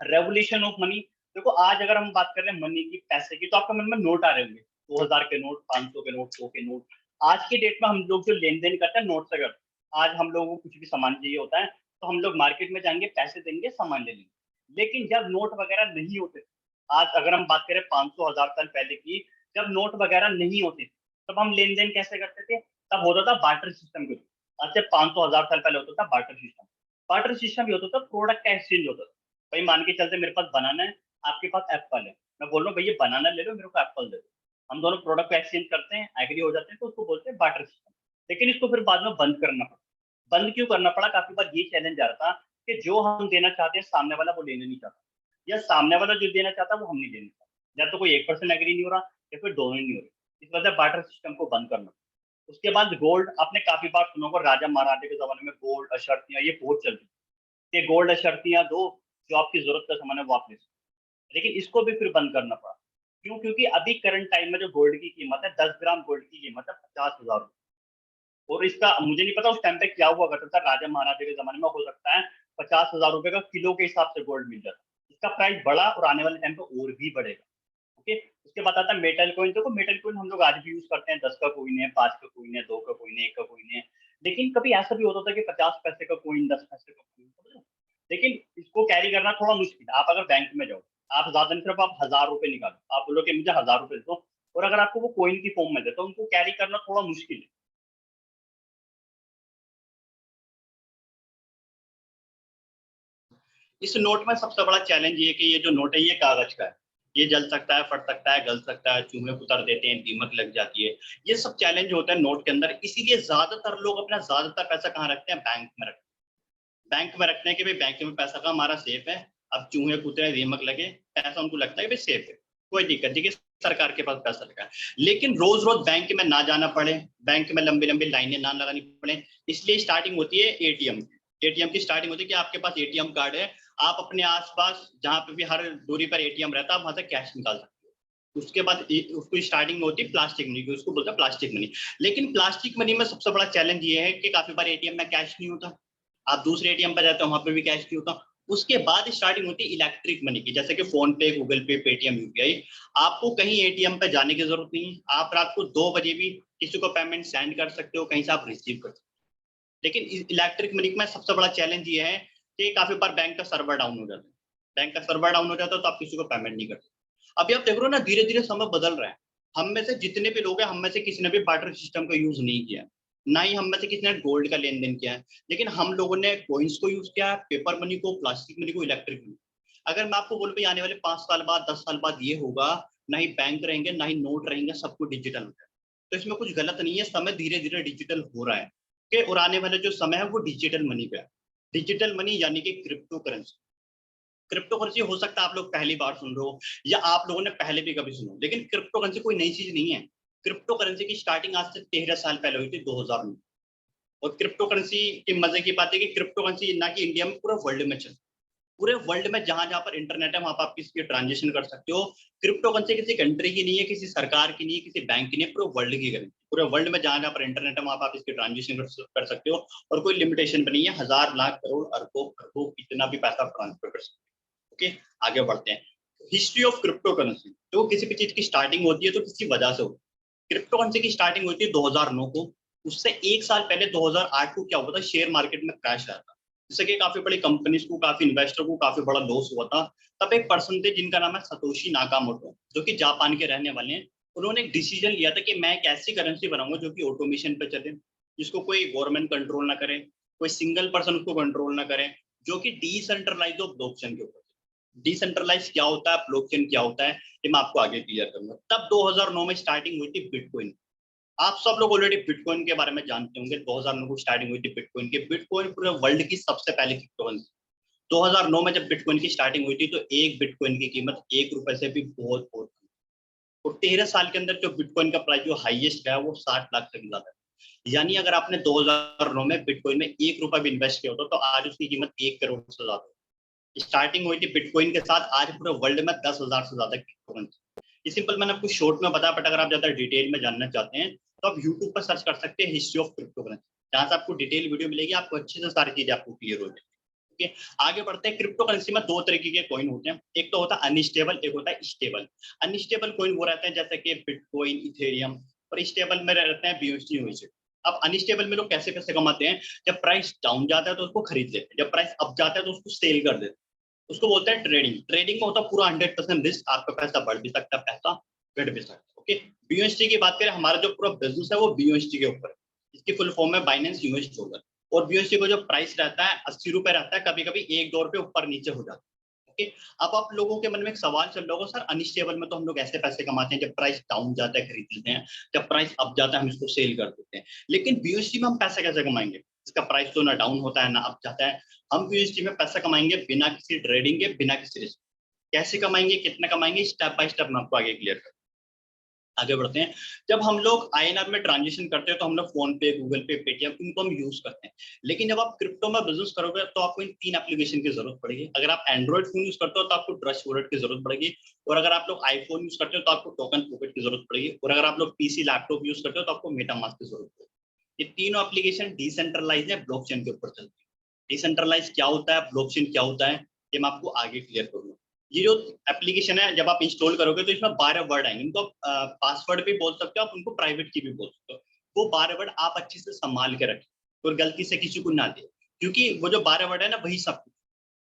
Revolution of money. देखो आज अगर हम बात कर रहे हैं मनी की, पैसे की, तो आपके मन में नोट आ रहे होंगे, 2000 के नोट, 500 के नोट, 100 के नोट। आज की डेट में हम लोग जो लेन देन करते हैं नोट से करते हैं। आज हम लोगों को कुछ भी सामान चाहिए होता है तो हम लोग मार्केट में जाएंगे, पैसे देंगे, सामान ले लेंगे। लेकिन जब नोट वगैरह नहीं होते, आज अगर हम बात करें 500 1000 साल पहले की, जब नोट वगैरह नहीं होते तब हम लेन देन कैसे करते थे? तब होता था बार्टर सिस्टम के थ्रू। आज से 500 1000 साल पहले होता था बार्टर सिस्टम। बार्टर सिस्टम भी होता था, प्रोडक्ट का एक्सचेंज होता था। भाई मान के चलते मेरे पास बनाना है, आपके पास एप्पल है, मैं बोल रहा हूँ भैया बनाना ले लो, मेरे को एप्पल दे दो। हम दोनों प्रोडक्ट को एक्सचेंज करते हैं, एग्री हो जाते हैं, तो उसको बोलते हैं बार्टर सिस्टम। लेकिन इसको फिर बाद में बंद करना पड़ा। बंद क्यों करना पड़ा? काफी बार ये चैलेंज आ रहा था कि जो हम देना चाहते हैं सामने वाला वो लेना नहीं चाहता, या सामने वाला जो देना चाहता है वो हम नहीं देना चाहते, या तो कोई 1% एग्री नहीं हो रहा या फिर दोनों ही नहीं हो रहे। इस वजह से बार्टर सिस्टम को बंद करना पड़ा। उसके बाद गोल्ड, आपने काफी बार सुना होगा, राजा महाराजा के जमाने में गोल्ड अशर्तियां ये बहुत चलती थी कि गोल्ड अशर्तियां दो, जो आपकी जरूरत का सामान है वो आप ले सकते हो। लेकिन इसको भी फिर बंद करना पड़ा। क्यों? क्योंकि अभी करंट टाइम में जो गोल्ड की कीमत है, 10 ग्राम गोल्ड की कीमत है 50,000 रुपये। और इसका मुझे नहीं पता उस टाइम पे क्या हुआ करता था, राजा महाराजा के जमाने में हो सकता है 50,000 रुपए का किलो के हिसाब से गोल्ड मिल जाता। इसका प्राइस बढ़ा और आने वाले टाइम पे और भी बढ़ेगा। ओके, उसके बाद आता है मेटल कॉइन। देखो मेटल कॉइन हम लोग आज भी यूज करते हैं, 10 का कॉइन है, 5 का कॉइन है, 2 का कॉइन है, 1 का कॉइन है। लेकिन कभी ऐसा भी होता था कि 50 पैसे का कॉइन, 10 पैसे का कॉइन। लेकिन इसको कैरी करना थोड़ा मुश्किल है। आप अगर बैंक में जाओ, आप ज्यादा नहीं, सिर्फ आप 1000 रुपए निकालो, आप बोलो कि मुझे 1000 रुपए दो, और अगर आपको वो कॉइन की फॉर्म में दे तो उनको कैरी करना थोड़ा मुश्किल है। इस नोट में सबसे बड़ा चैलेंज ये है कि ये जो नोट है ये कागज का है, ये जल सकता है, फट सकता है, गल सकता है, चूहे उतर देते हैं, दीमक लग जाती है। ये सब चैलेंज होता है नोट के अंदर। इसीलिए ज्यादातर लोग अपना ज्यादातर पैसा कहाँ रखते हैं? बैंक में रखते हैं। बैंक में रखते हैं कि भाई बैंक में पैसा का हमारा सेफ है। अब चूहे कुतरे दीमक लगे, पैसा उनको लगता है कि भाई सेफ है, कोई दिक्कत नहीं कि सरकार के पास पैसा लगा है। लेकिन रोज रोज बैंक में ना जाना पड़े, बैंक में लंबी लंबी लाइनें ना लगानी पड़े, इसलिए स्टार्टिंग होती है एटीएम। एटीएम की स्टार्टिंग होती है कि आपके पास एटीएम कार्ड है, आप अपने आसपास जहां पे भी हर दूरी पर एटीएम रहता है, वहां से कैश निकाल सकते हो। उसके बाद उसको स्टार्टिंग में होती है प्लास्टिक मनी, उसको बोलते हैं प्लास्टिक मनी। लेकिन प्लास्टिक मनी में सबसे बड़ा चैलेंज ये है कि काफी बार एटीएम में कैश नहीं होता, आप दूसरे एटीएम पर जाते हो वहां पर भी कैश नहीं होता। उसके बाद स्टार्टिंग होती है इलेक्ट्रिक मनी की, जैसे कि फोन पे, गूगल पे, पेटीएम, यूपीआई। आपको कहीं एटीएम पे जाने की जरूरत नहीं है, आप रात को 2 बजे भी किसी को पेमेंट सेंड कर सकते हो, कहीं से आप रिसीव कर सकते हो। लेकिन इलेक्ट्रिक मनी में सबसे बड़ा चैलेंज ये है कि काफी बार बैंक का सर्वर डाउन हो जाता है। बैंक का सर्वर डाउन हो जाता है तो आप किसी को पेमेंट नहीं कर सकते। अभी आप देख रहे हो ना, धीरे धीरे समय बदल रहा है। हम में से जितने भी लोग हैं, हम में से किसी ने भी बार्टर सिस्टम का यूज नहीं किया, ना ही हम में से किसी ने गोल्ड का लेन देन किया है। लेकिन हम लोगों ने कॉइन्स को यूज किया, पेपर मनी को, प्लास्टिक मनी को, इलेक्ट्रिक मनी। अगर मैं आपको बोलूँ आने वाले 5 साल बाद, 10 साल बाद ये होगा, ना ही बैंक रहेंगे, ना ही नोट रहेंगे, सब कुछ डिजिटल हो जाएगा। तो इसमें कुछ गलत नहीं है, समय धीरे धीरे डिजिटल हो रहा है कि, और आने वाले जो समय है वो डिजिटल मनी पे है। डिजिटल मनी यानी कि क्रिप्टो करेंसी। क्रिप्टो करेंसी हो सकता है आप लोग पहली बार सुन रहे हो, या आप लोगों ने पहले भी कभी सुना, लेकिन क्रिप्टो करेंसी कोई नई चीज नहीं है। क्रिप्टो करेंसी की स्टार्टिंग आज से 13 साल पहले हुई थी, 2000 में। और क्रिप्टो करेंसी की मजे की बात है कि क्रिप्टो करेंसी ना कि इंडिया में, पूरे वर्ल्ड में चल, पूरे वर्ल्ड में जहां जहां पर इंटरनेट है वहां पर आप किसी ट्रांजेक्शन कर सकते हो। क्रिप्टो करेंसी किसी कंट्री की नहीं है, किसी सरकार की नहीं है, किसी बैंक की नहीं है, पूरे वर्ल्ड की करेंसी। पूरे वर्ल्ड में जहां जहां पर इंटरनेट है वहां पर आप इसकी ट्रांजेक्शन कर सकते हो, और कोई लिमिटेशन भी नहीं है। हजार, लाख, करोड़, अरबों, खरबों, इतना भी पैसा ट्रांसफर कर सकते हो। ओके, आगे बढ़ते हैं। History of crypto currency. तो किसी भी चीज की स्टार्टिंग होती है तो किसी वजह से होती है। क्रिप्टो करेंसी की स्टार्टिंग होती है 2009 को। उससे 1 साल पहले 2008 को क्या हुआ था, शेयर मार्केट में क्रैश आया था, जिससे कि काफी बड़ी कंपनीज को, काफी इन्वेस्टर को काफी बड़ा लॉस हुआ था। तब एक पर्सन थे जिनका नाम है सतोशी नाकामोटो, जो कि जापान के रहने वाले हैं। उन्होंने एक डिसीजन लिया था कि मैं एक ऐसी करेंसी बनाऊंगा जो कि ऑटोमेशन पे चले, जिसको कोई गवर्नमेंट कंट्रोल ना करे, कोई सिंगल पर्सन उसको कंट्रोल ना करे, जो कि डिसेंट्रलाइज हो ब्लॉकचेन के ऊपर। डिसेंट्रलाइज क्या होता है, ब्लॉकचेन क्या होता है, ये मैं आपको आगे क्लियर करूंगा। तब 2009 में स्टार्टिंग हुई थी बिटकॉइन। आप सब लोग ऑलरेडी बिटकॉइन के बारे में जानते होंगे। 2009 को स्टार्टिंग हुई थी बिटकॉइन की। बिटकॉइन पूरे वर्ल्ड की सबसे पहले क्रिप्टोकरेंसी। 2009 में जब बिटकॉइन की स्टार्टिंग हुई थी तो एक बिटकॉइन की कीमत 1 रुपए से भी बहुत बहुत कम। और 13 साल के अंदर जो बिटकॉइन का प्राइस जो हाईएस्ट गया वो 60 लाख से भी ज्यादा है। यानी अगर आपने 2009 में बिटकॉइन में 1 रुपया भी इन्वेस्ट किया होता तो आज उसकी कीमत 1 करोड़ से ज्यादा है। स्टार्टिंग हुई थी बिटकॉइन के साथ, आज पूरे वर्ल्ड में 10,000 से ज्यादा क्रिप्टोकरेंसी। ये सिंपल मैंने आपको शॉर्ट में बताया, बट अगर आप ज्यादा डिटेल में जानना चाहते हैं तो आप यूट्यूब पर सर्च कर सकते हैं हिस्ट्री ऑफ क्रिप्टोकरेंसी, जहां से आपको डिटेल वीडियो मिलेगी, आपको अच्छे से सारी चीजें आपको क्लियर हो जाएगी। ओके, आगे बढ़ते हैं। क्रिप्टो करेंसी में दो तरीके के कॉइन होते हैं, एक तो होता है अनस्टेबल, एक होता है स्टेबल। अनस्टेबल कॉइन वो रहते हैं जैसे कि बिटकॉइन, इथेरियम, और स्टेबल में रहते हैं बीयूएसडी, यूएसडी। अब अनस्टेबल में लोग कैसे पैसे कमाते हैं, जब प्राइस डाउन जाता है तो उसको खरीद लेते हैं, जब प्राइस अप जाता है तो उसको सेल कर देते हैं। उसको बोलते हैं ट्रेडिंग। ट्रेडिंग में होता है पूरा 100% रिस्क, आपका पैसा बढ़ भी सकता है, पैसा घट भी सकता है। ओके, बीयूएसडी की बात करें, हमारा जो पूरा बिजनेस है वो बीयूएसडी के ऊपर है। इसकी फुल फॉर्म है बाइनेंस यूएस डॉलर। और बीयूएसडी को जो प्राइस रहता है 80 रुपए रहता है, कभी कभी 1-2 रुपए ऊपर नीचे हो जाता है। ओके, अब आप लोगों के मन में एक सवाल चल रहा होगा, सर अनस्टेबल में तो हम लोग ऐसे पैसे कमाते हैं, जब प्राइस डाउन जाता है खरीद लेते हैं, जब प्राइस अप जाता है हम इसको सेल कर देते हैं, लेकिन बीयूएसडी में हम पैसे कैसे कमाएंगे? इसका प्राइस तो ना डाउन होता है ना अप जाता है। हम बीयूएसडी में पैसा कमाएंगे बिना किसी ट्रेडिंग के, बिना किसी रिस्क। कैसे कमाएंगे, कितना कमाएंगे, स्टेप बाय स्टेप मैं आपको आगे क्लियर कर, आगे बढ़ते हैं। जब हम लोग आईएनआर में ट्रांजेक्शन करते हैं तो हम लोग फोन पे, गूगल पे, पेटीएम, इनको हम यूज करते हैं। लेकिन जब आप क्रिप्टो में बिजनेस करोगे तो आपको इन 3 एप्लीकेशन की जरूरत पड़ेगी। अगर आप एंड्रॉइड फोन यूज करते हो तो आपको ट्रस्ट वॉलेट की जरूरत पड़ेगी, और अगर आप लोग आईफोन यूज करते हो तो आपको टोकन पॉकेट की जरूरत पड़ेगी, और अगर आप लोग पीसी, लैपटॉप यूज करते हो तो आपको मेटामास्क की जरूरत पड़ेगी। ये तीनों एप्लीकेशन डिसेंट्रलाइज है, ब्लॉकचेन के ऊपर चलती है। डिसेंट्रलाइज क्या होता है, ब्लॉकचेन क्या होता है, ये मैं आपको आगे क्लियर करूंगा। ये जो एप्लीकेशन है जब आप इंस्टॉल करोगे तो इसमें 12 वर्ड आएंगे, इनको पासवर्ड भी बोल सकते हो आप, उनको प्राइवेट की भी बोल सकते हो। वो 12 वर्ड आप अच्छे से संभाल के रखें और गलती से किसी को ना दे, क्योंकि वो जो 12 वर्ड है ना वही सब कुछ।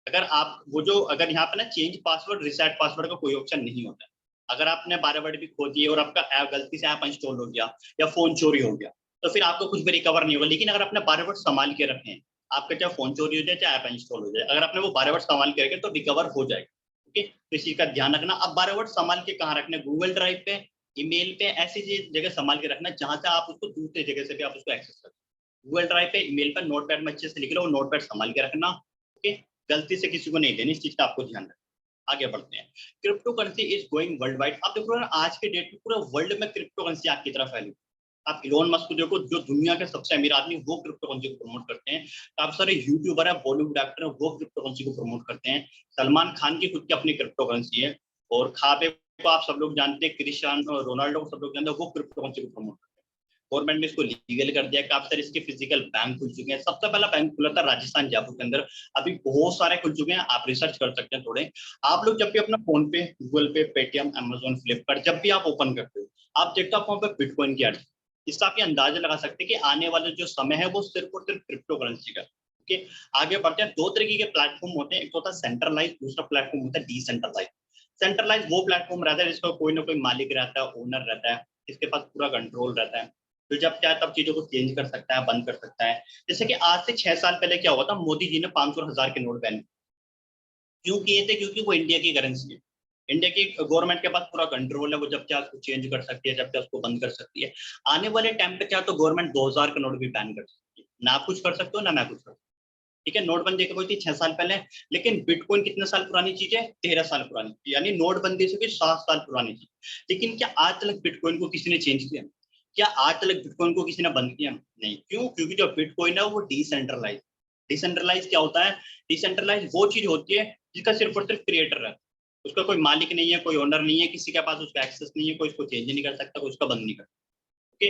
अगर आप वो जो, अगर यहाँ पे ना चेंज पासवर्ड, रिसेट पासवर्ड का कोई ऑप्शन नहीं होता है। अगर आपने 12 वर्ड भी खो दिए और आपका ऐप गलती से ऐप इंस्टॉल हो गया या फोन चोरी हो गया तो फिर आपको कुछ भी रिकवर नहीं होगा। लेकिन अगर आपने 12 वर्ड संभाल के रखे हैं, आपका चाहे फोन चोरी हो जाए चाहे ऐप इंस्टॉल हो जाए, अगर आपने वो 12 वर्ड संभाल के रखे तो रिकवर हो जाएगा। ओके, तो इसी का ध्यान रखना। अब 12 वर्ड संभाल के कहाँ रखना, गूगल ड्राइव पे, ईमेल पे, ऐसी जगह संभाल के रखना जहां से आप उसको दूसरी जगह से भी आप उसको एक्सेस कर। गूगल ड्राइव पे, ईमेल पर, नोटपैड में अच्छे से लिख लो, नोटपैड संभाल के रखना। ओके, गलती से किसी को नहीं देनी, इस चीज का आपको ध्यान रखना। आगे बढ़ते हैं। Crypto currency is going world wide. आप देखो ना आज के डेट में पूरे वर्ल्ड में क्रिप्टो करेंसी आपकी तरफ फैली। आप इलोन मस्क को देखो, जो दुनिया के सबसे अमीर आदमी, वो क्रिप्टो करेंसी को प्रमोट करते हैं। काफी सारे यूट्यूबर है, बॉलीवुड एक्टर है, वो क्रिप्टो करेंसी को प्रमोट करते हैं। सलमान खान की खुद की अपनी क्रिप्टो करेंसी है। और खाबे को आप सब लोग जानते हैं, क्रिस्टियानो रोनाल्डो को सब लोग जानते हैं, वो क्रिप्टो करेंसी को प्रमोट करते हैं। गवर्नमेंट ने इसको लीगल कर दिया। काफी सारे इसके फिजिकल बैंक खुल चुके हैं। सबसे पहला बैंक खुला था राजस्थान, जयपुर के अंदर। अभी बहुत सारे खुल चुके हैं, आप रिसर्च कर सकते हैं थोड़े। आप लोग जब भी अपना फोन पे, गूगल पे, पेटीएम, अमेजोन, फ्लिपकार्ट जब भी आप ओपन करते हो, आप देखते हो वहां पे बिटकॉइन की एड। इससे आप ये अंदाजा लगा सकते हैं कि आने वाला जो समय है वो सिर्फ और सिर्फ क्रिप्टो करेंसी का। ओके, आगे बढ़ते हैं। दो तरीके के प्लेटफॉर्म होते हैं, एक होता है सेंट्रलाइज, दूसरा प्लेटफॉर्म होता है डिसेंट्रलाइज। सेंट्रलाइज वो प्लेटफॉर्म रहता है जिसका कोई ना कोई मालिक रहता है, ओनर रहता है, इसके पास पूरा कंट्रोल रहता है, तो जब चाहे तब चीजों को चेंज कर सकता है, बंद कर सकता है। जैसे कि आज से 6 साल पहले क्या हुआ था, मोदी जी ने 500 और 1000 के नोट बैन क्यों किए थे, क्योंकि वो इंडिया की करेंसी है। इंडिया की गवर्नमेंट के पास पूरा कंट्रोल है, वो जब चाहे उसको चेंज कर सकती है, जब चाहे उसको बंद कर सकती है। आने वाले टाइम पे चाहे तो गवर्नमेंट 2000 का नोट भी बैन कर सकती है, ना आप कुछ कर सकते हो ना मैं कुछ कर सकता हूँ। ठीक है, नोटबंदी की हुई थी 6 साल पहले, लेकिन बिटकॉइन कितने साल पुरानी चीज है, 13 साल पुरानी, यानी नोटबंदी से भी 7 साल पुरानी चीज। लेकिन क्या आज तक बिटकॉइन को किसी ने चेंज किया, क्या आज तक बिटकॉइन को किसी ने बंद किया? नहीं। क्यों? क्योंकि जो बिटकॉइन है वो डिसेंट्रलाइज। डिसेंट्रलाइज क्या होता है? डिसेंट्रलाइज वो चीज होती है जिसका सिर्फ और सिर्फ क्रिएटर है, उसका कोई मालिक नहीं है, कोई ओनर नहीं है, किसी के पास उसका एक्सेस नहीं है, कोई उसको चेंज नहीं कर सकता, कोई उसका बंद नहीं कर सकता। ओके,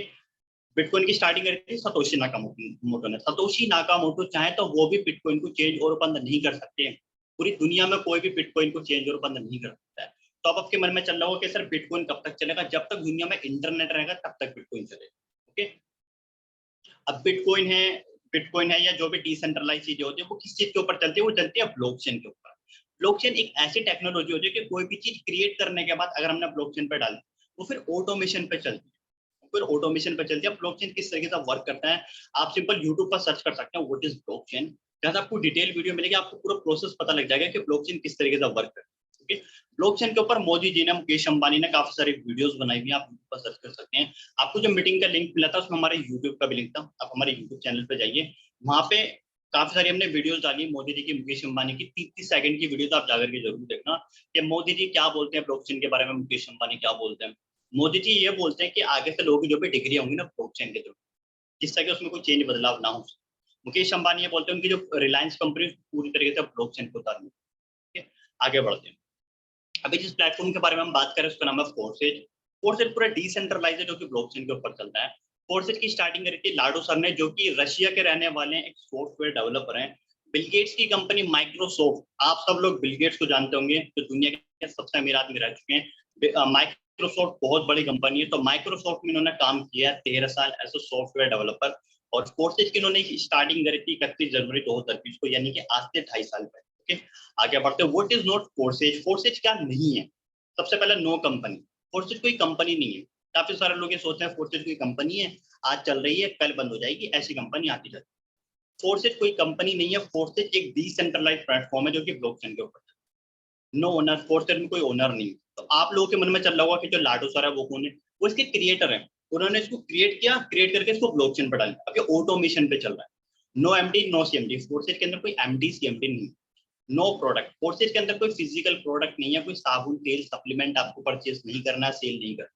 बिटकॉइन की स्टार्टिंग करी थी सतोशी नाकामोटो ने। सतोशी नाकामोटो चाहे तो वो भी बिटकॉइन को चेंज और बंद नहीं कर सकते हैं। पूरी दुनिया में कोई भी बिटकॉइन को चेंज और बंद नहीं कर सकता है। तो अब आपके मन में चल रहा होगा कि सर बिटकॉइन कब तक चलेगा? जब तक दुनिया में इंटरनेट रहेगा तब तक बिटकॉइन चलेगा। ओके, अब बिटकॉइन है या जो भी डिसेंट्रलाइज चीजें होती है वो किस चीज के ऊपर चलती है, वो चलती है ब्लॉकचेन के ऊपर। ब्लॉकचेन एक ऐसी टेक्नोलॉजी होती है कि कोई भी चीज क्रिएट करने के बाद अगर हमने ब्लॉकचेन पे डाली वो फिर ऑटोमेशन पे चलती है, ब्लॉकचेन किस तरीके से वर्क करता है आप सिंपल यूट्यूब पर सर्च कर सकते हैं व्हाट इज ब्लॉकचेन, जहां आपको डिटेल वीडियो मिलेगी, आपको पूरा प्रोसेस पता लग जाएगा कि ब्लॉकचेन किस तरीके से वर्क करता है। ब्लॉकचेन के ऊपर मोदी जी ने, मुकेश अंबानी ने काफी सारी वीडियोस बनाई हुई है, आप यूट्यूब पर सर्च कर सकते हैं। आपको जो मीटिंग का लिंक मिला था उसमें हमारे यूट्यूब का भी लिंक था, आप हमारे यूट्यूब चैनल पे जाइए, वहां पे काफी सारी हमने वीडियोस डाली मोदी जी की, मुकेश अंबानी की 30 सेकंड की वीडियो, आप जाकर के जरूर देखना कि मोदी जी क्या बोलते हैं ब्लॉकचेन के बारे में, मुकेश अंबानी क्या बोलते हैं। मोदी जी ये बोलते हैं कि आगे से लोगों की जो भी डिग्री होंगी ना ब्लॉकचेन के थ्रू, जिससे कि उसमें कोई चेंज बदलाव ना हो। मुकेश अंबानी ये बोलते हैं उनकी जो रिलायंस कंपनी पूरी तरीके से ब्लॉकचेन को उतारनी। ठीक है, आगे बढ़ते हैं। अभी जिस प्लेटफॉर्म के बारे में हम बात करें उसका नाम है फोर्सेज। फोर्सेज पूरा डिसेंट्रलाइज है जो कि ब्लॉकचेन के ऊपर चलता है। फोर्सेज की स्टार्टिंग करी थी लाडो सर ने, जो कि रशिया के रहने वाले एक सॉफ्टवेयर डेवलपर हैं। बिल गेट्स की कंपनी माइक्रोसॉफ्ट, आप सब लोग बिल गेट्स को जानते होंगे, जो दुनिया के सबसे अमीर आदमी रह चुके हैं। माइक्रोसॉफ्ट बहुत बड़ी कंपनी है, तो माइक्रोसॉफ्ट में इन्होंने काम किया 13 साल एज ए सॉफ्टवेयर डेवलपर। और फोर्सेज की इन्होंने स्टार्टिंग करी थी 31 जनवरी 2020 को, यानी कि आज से 2.5 साल पहले। आगे बढ़ते हैं, what is not forces. Forces क्या नहीं है? सबसे पहले नो कंपनी। फोर्सेज कोई कंपनी नहीं है। काफी सारे लोग ये सोचते हैं फोर्सेज कोई कंपनी है, आज चल रही है कल बंद हो जाएगी, ऐसी कंपनी आती जाती है। फोर्सेज कोई कंपनी नहीं है, फोर्सेज एक डिसेंट्रलाइज्ड प्लेटफॉर्म है जो कि ब्लॉकचेन के ऊपर है। नो ओनर, फोर्सेज में कोई ओनर नहीं है। तो आप लोगों के मन में चल रहा होगा कि जो लाडो सर है वो कौन है? वो इसके क्रिएटर है, उन्होंने इसको क्रिएट किया, क्रिएट करके इसको ब्लॉकचेन पर डाला। अब ये ऑटोमेशन पे चल रहा है। No MD no CMD, forces के अंदर कोई एमडी सीएमडी नहीं है। नो प्रोडक्ट, फोर्सेज के अंदर कोई फिजिकल प्रोडक्ट नहीं है, कोई साबुन तेल सप्लीमेंट आपको परचेस नहीं करना, सेल नहीं करना।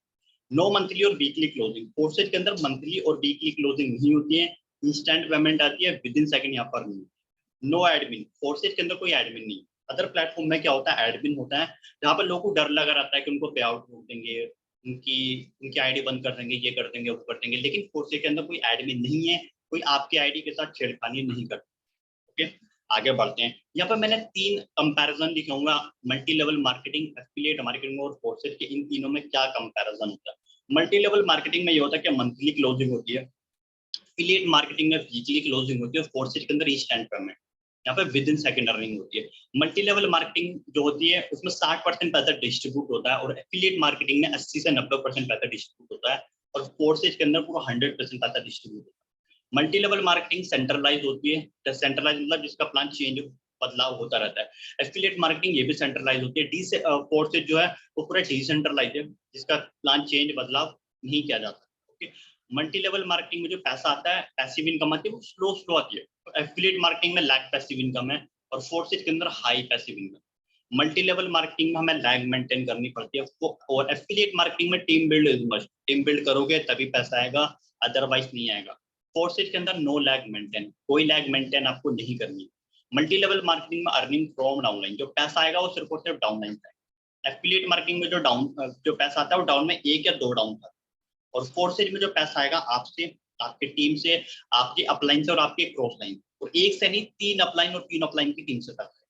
नो मंथली और वीकली क्लोजिंग, फोर्सेज के अंदर मंथली और वीकली क्लोजिंग नहीं होती है, इंस्टेंट पेमेंट आती है विद इन सेकंड, यहाँ पर नहीं। नो एडमिन, फोर्सेज के अंदर कोई एडमिन नहीं। अदर प्लेटफॉर्म में क्या होता है, एडमिन होता है, जहाँ पर लोगों को डर लगा रहता है कि उनको पे आउट रोक देंगे, उनकी उनकी आईडी बंद कर देंगे, ये कर देंगे वो कर देंगे। लेकिन फोर्सेज के अंदर कोई एडमिन नहीं है, कोई आपकी आईडी के साथ छेड़खानी नहीं करता। ओके, आगे बढ़ते हैं। यहाँ पर मैंने 3 कंपैरिजन दिखाऊंगा, multi level marketing, affiliate marketing और फोर्सेज के। इन तीनों में क्या कंपैरिजन होता है? मल्टी लेवल मार्केटिंग में ये होता है कि मंथली क्लोजिंग होती है, एफिलिएट मार्केटिंग में वीकली क्लोजिंग होती है, फोर्सेज के अंदर इंस्टेंट पेमेंट, यहाँ पे विद इन सेकंड अर्निंग होती है। मल्टी लेवल मार्केटिंग जो होती है उसमें 60% पैसा डिस्ट्रीब्यूट होता है, और एफिलिएट मार्केटिंग में 80 से 90% पैसा डिस्ट्रीब्यूट होता है, और फोर्सेज के अंदर पूरा 100% पैसा डिस्ट्रीब्यूट होता है। मल्टी लेवल मार्केटिंग सेंट्रलाइज होती है, सेंट्रलाइज मतलब जिसका प्लान चेंज बदलाव होता रहता है। एफिलिएट मार्केटिंग ये भी सेंट्रलाइज होती है। फोर्सेज जो है वो पूरा डिसेंट्रलाइज है, जिसका प्लान चेंज बदलाव नहीं किया जाता। ओके, मल्टी लेवल मार्केटिंग में जो पैसा आता है, पैसिव इनकम आती है, वो स्लो स्लो आती है। तो एफिलिएट मार्केटिंग में लैग पैसिव इनकम है, और फोर्सेज के अंदर high passive income. Multi level marketing में हमें लैग मेंटेन करनी पड़ती है, और एफिलिएट मार्केटिंग में team build is must. Team build करोगे तभी पैसा आएगा, अदरवाइज नहीं आएगा। फोर्सेज के अंदर नो लैग मेंटेन, कोई लैग मेंटेन आपको नहीं करनी। मल्टी लेवल मार्केटिंग में अर्निंग फ्रॉम डाउनलाइन, जो पैसा आएगा वो सिर्फ और सिर्फ डाउनलाइन का है। एफिलिएट मार्केटिंग में जो पैसा आता है वो डाउन में 1 या 2 डाउन था, और फोर्सेज में जो पैसा आएगा आपसे, आपकी टीम से, आपकी अपलाइन से और आपके क्रॉस लाइन, और 1 से नहीं 3 अपलाइन और 3 अपलाइन की टीम से पैसा है।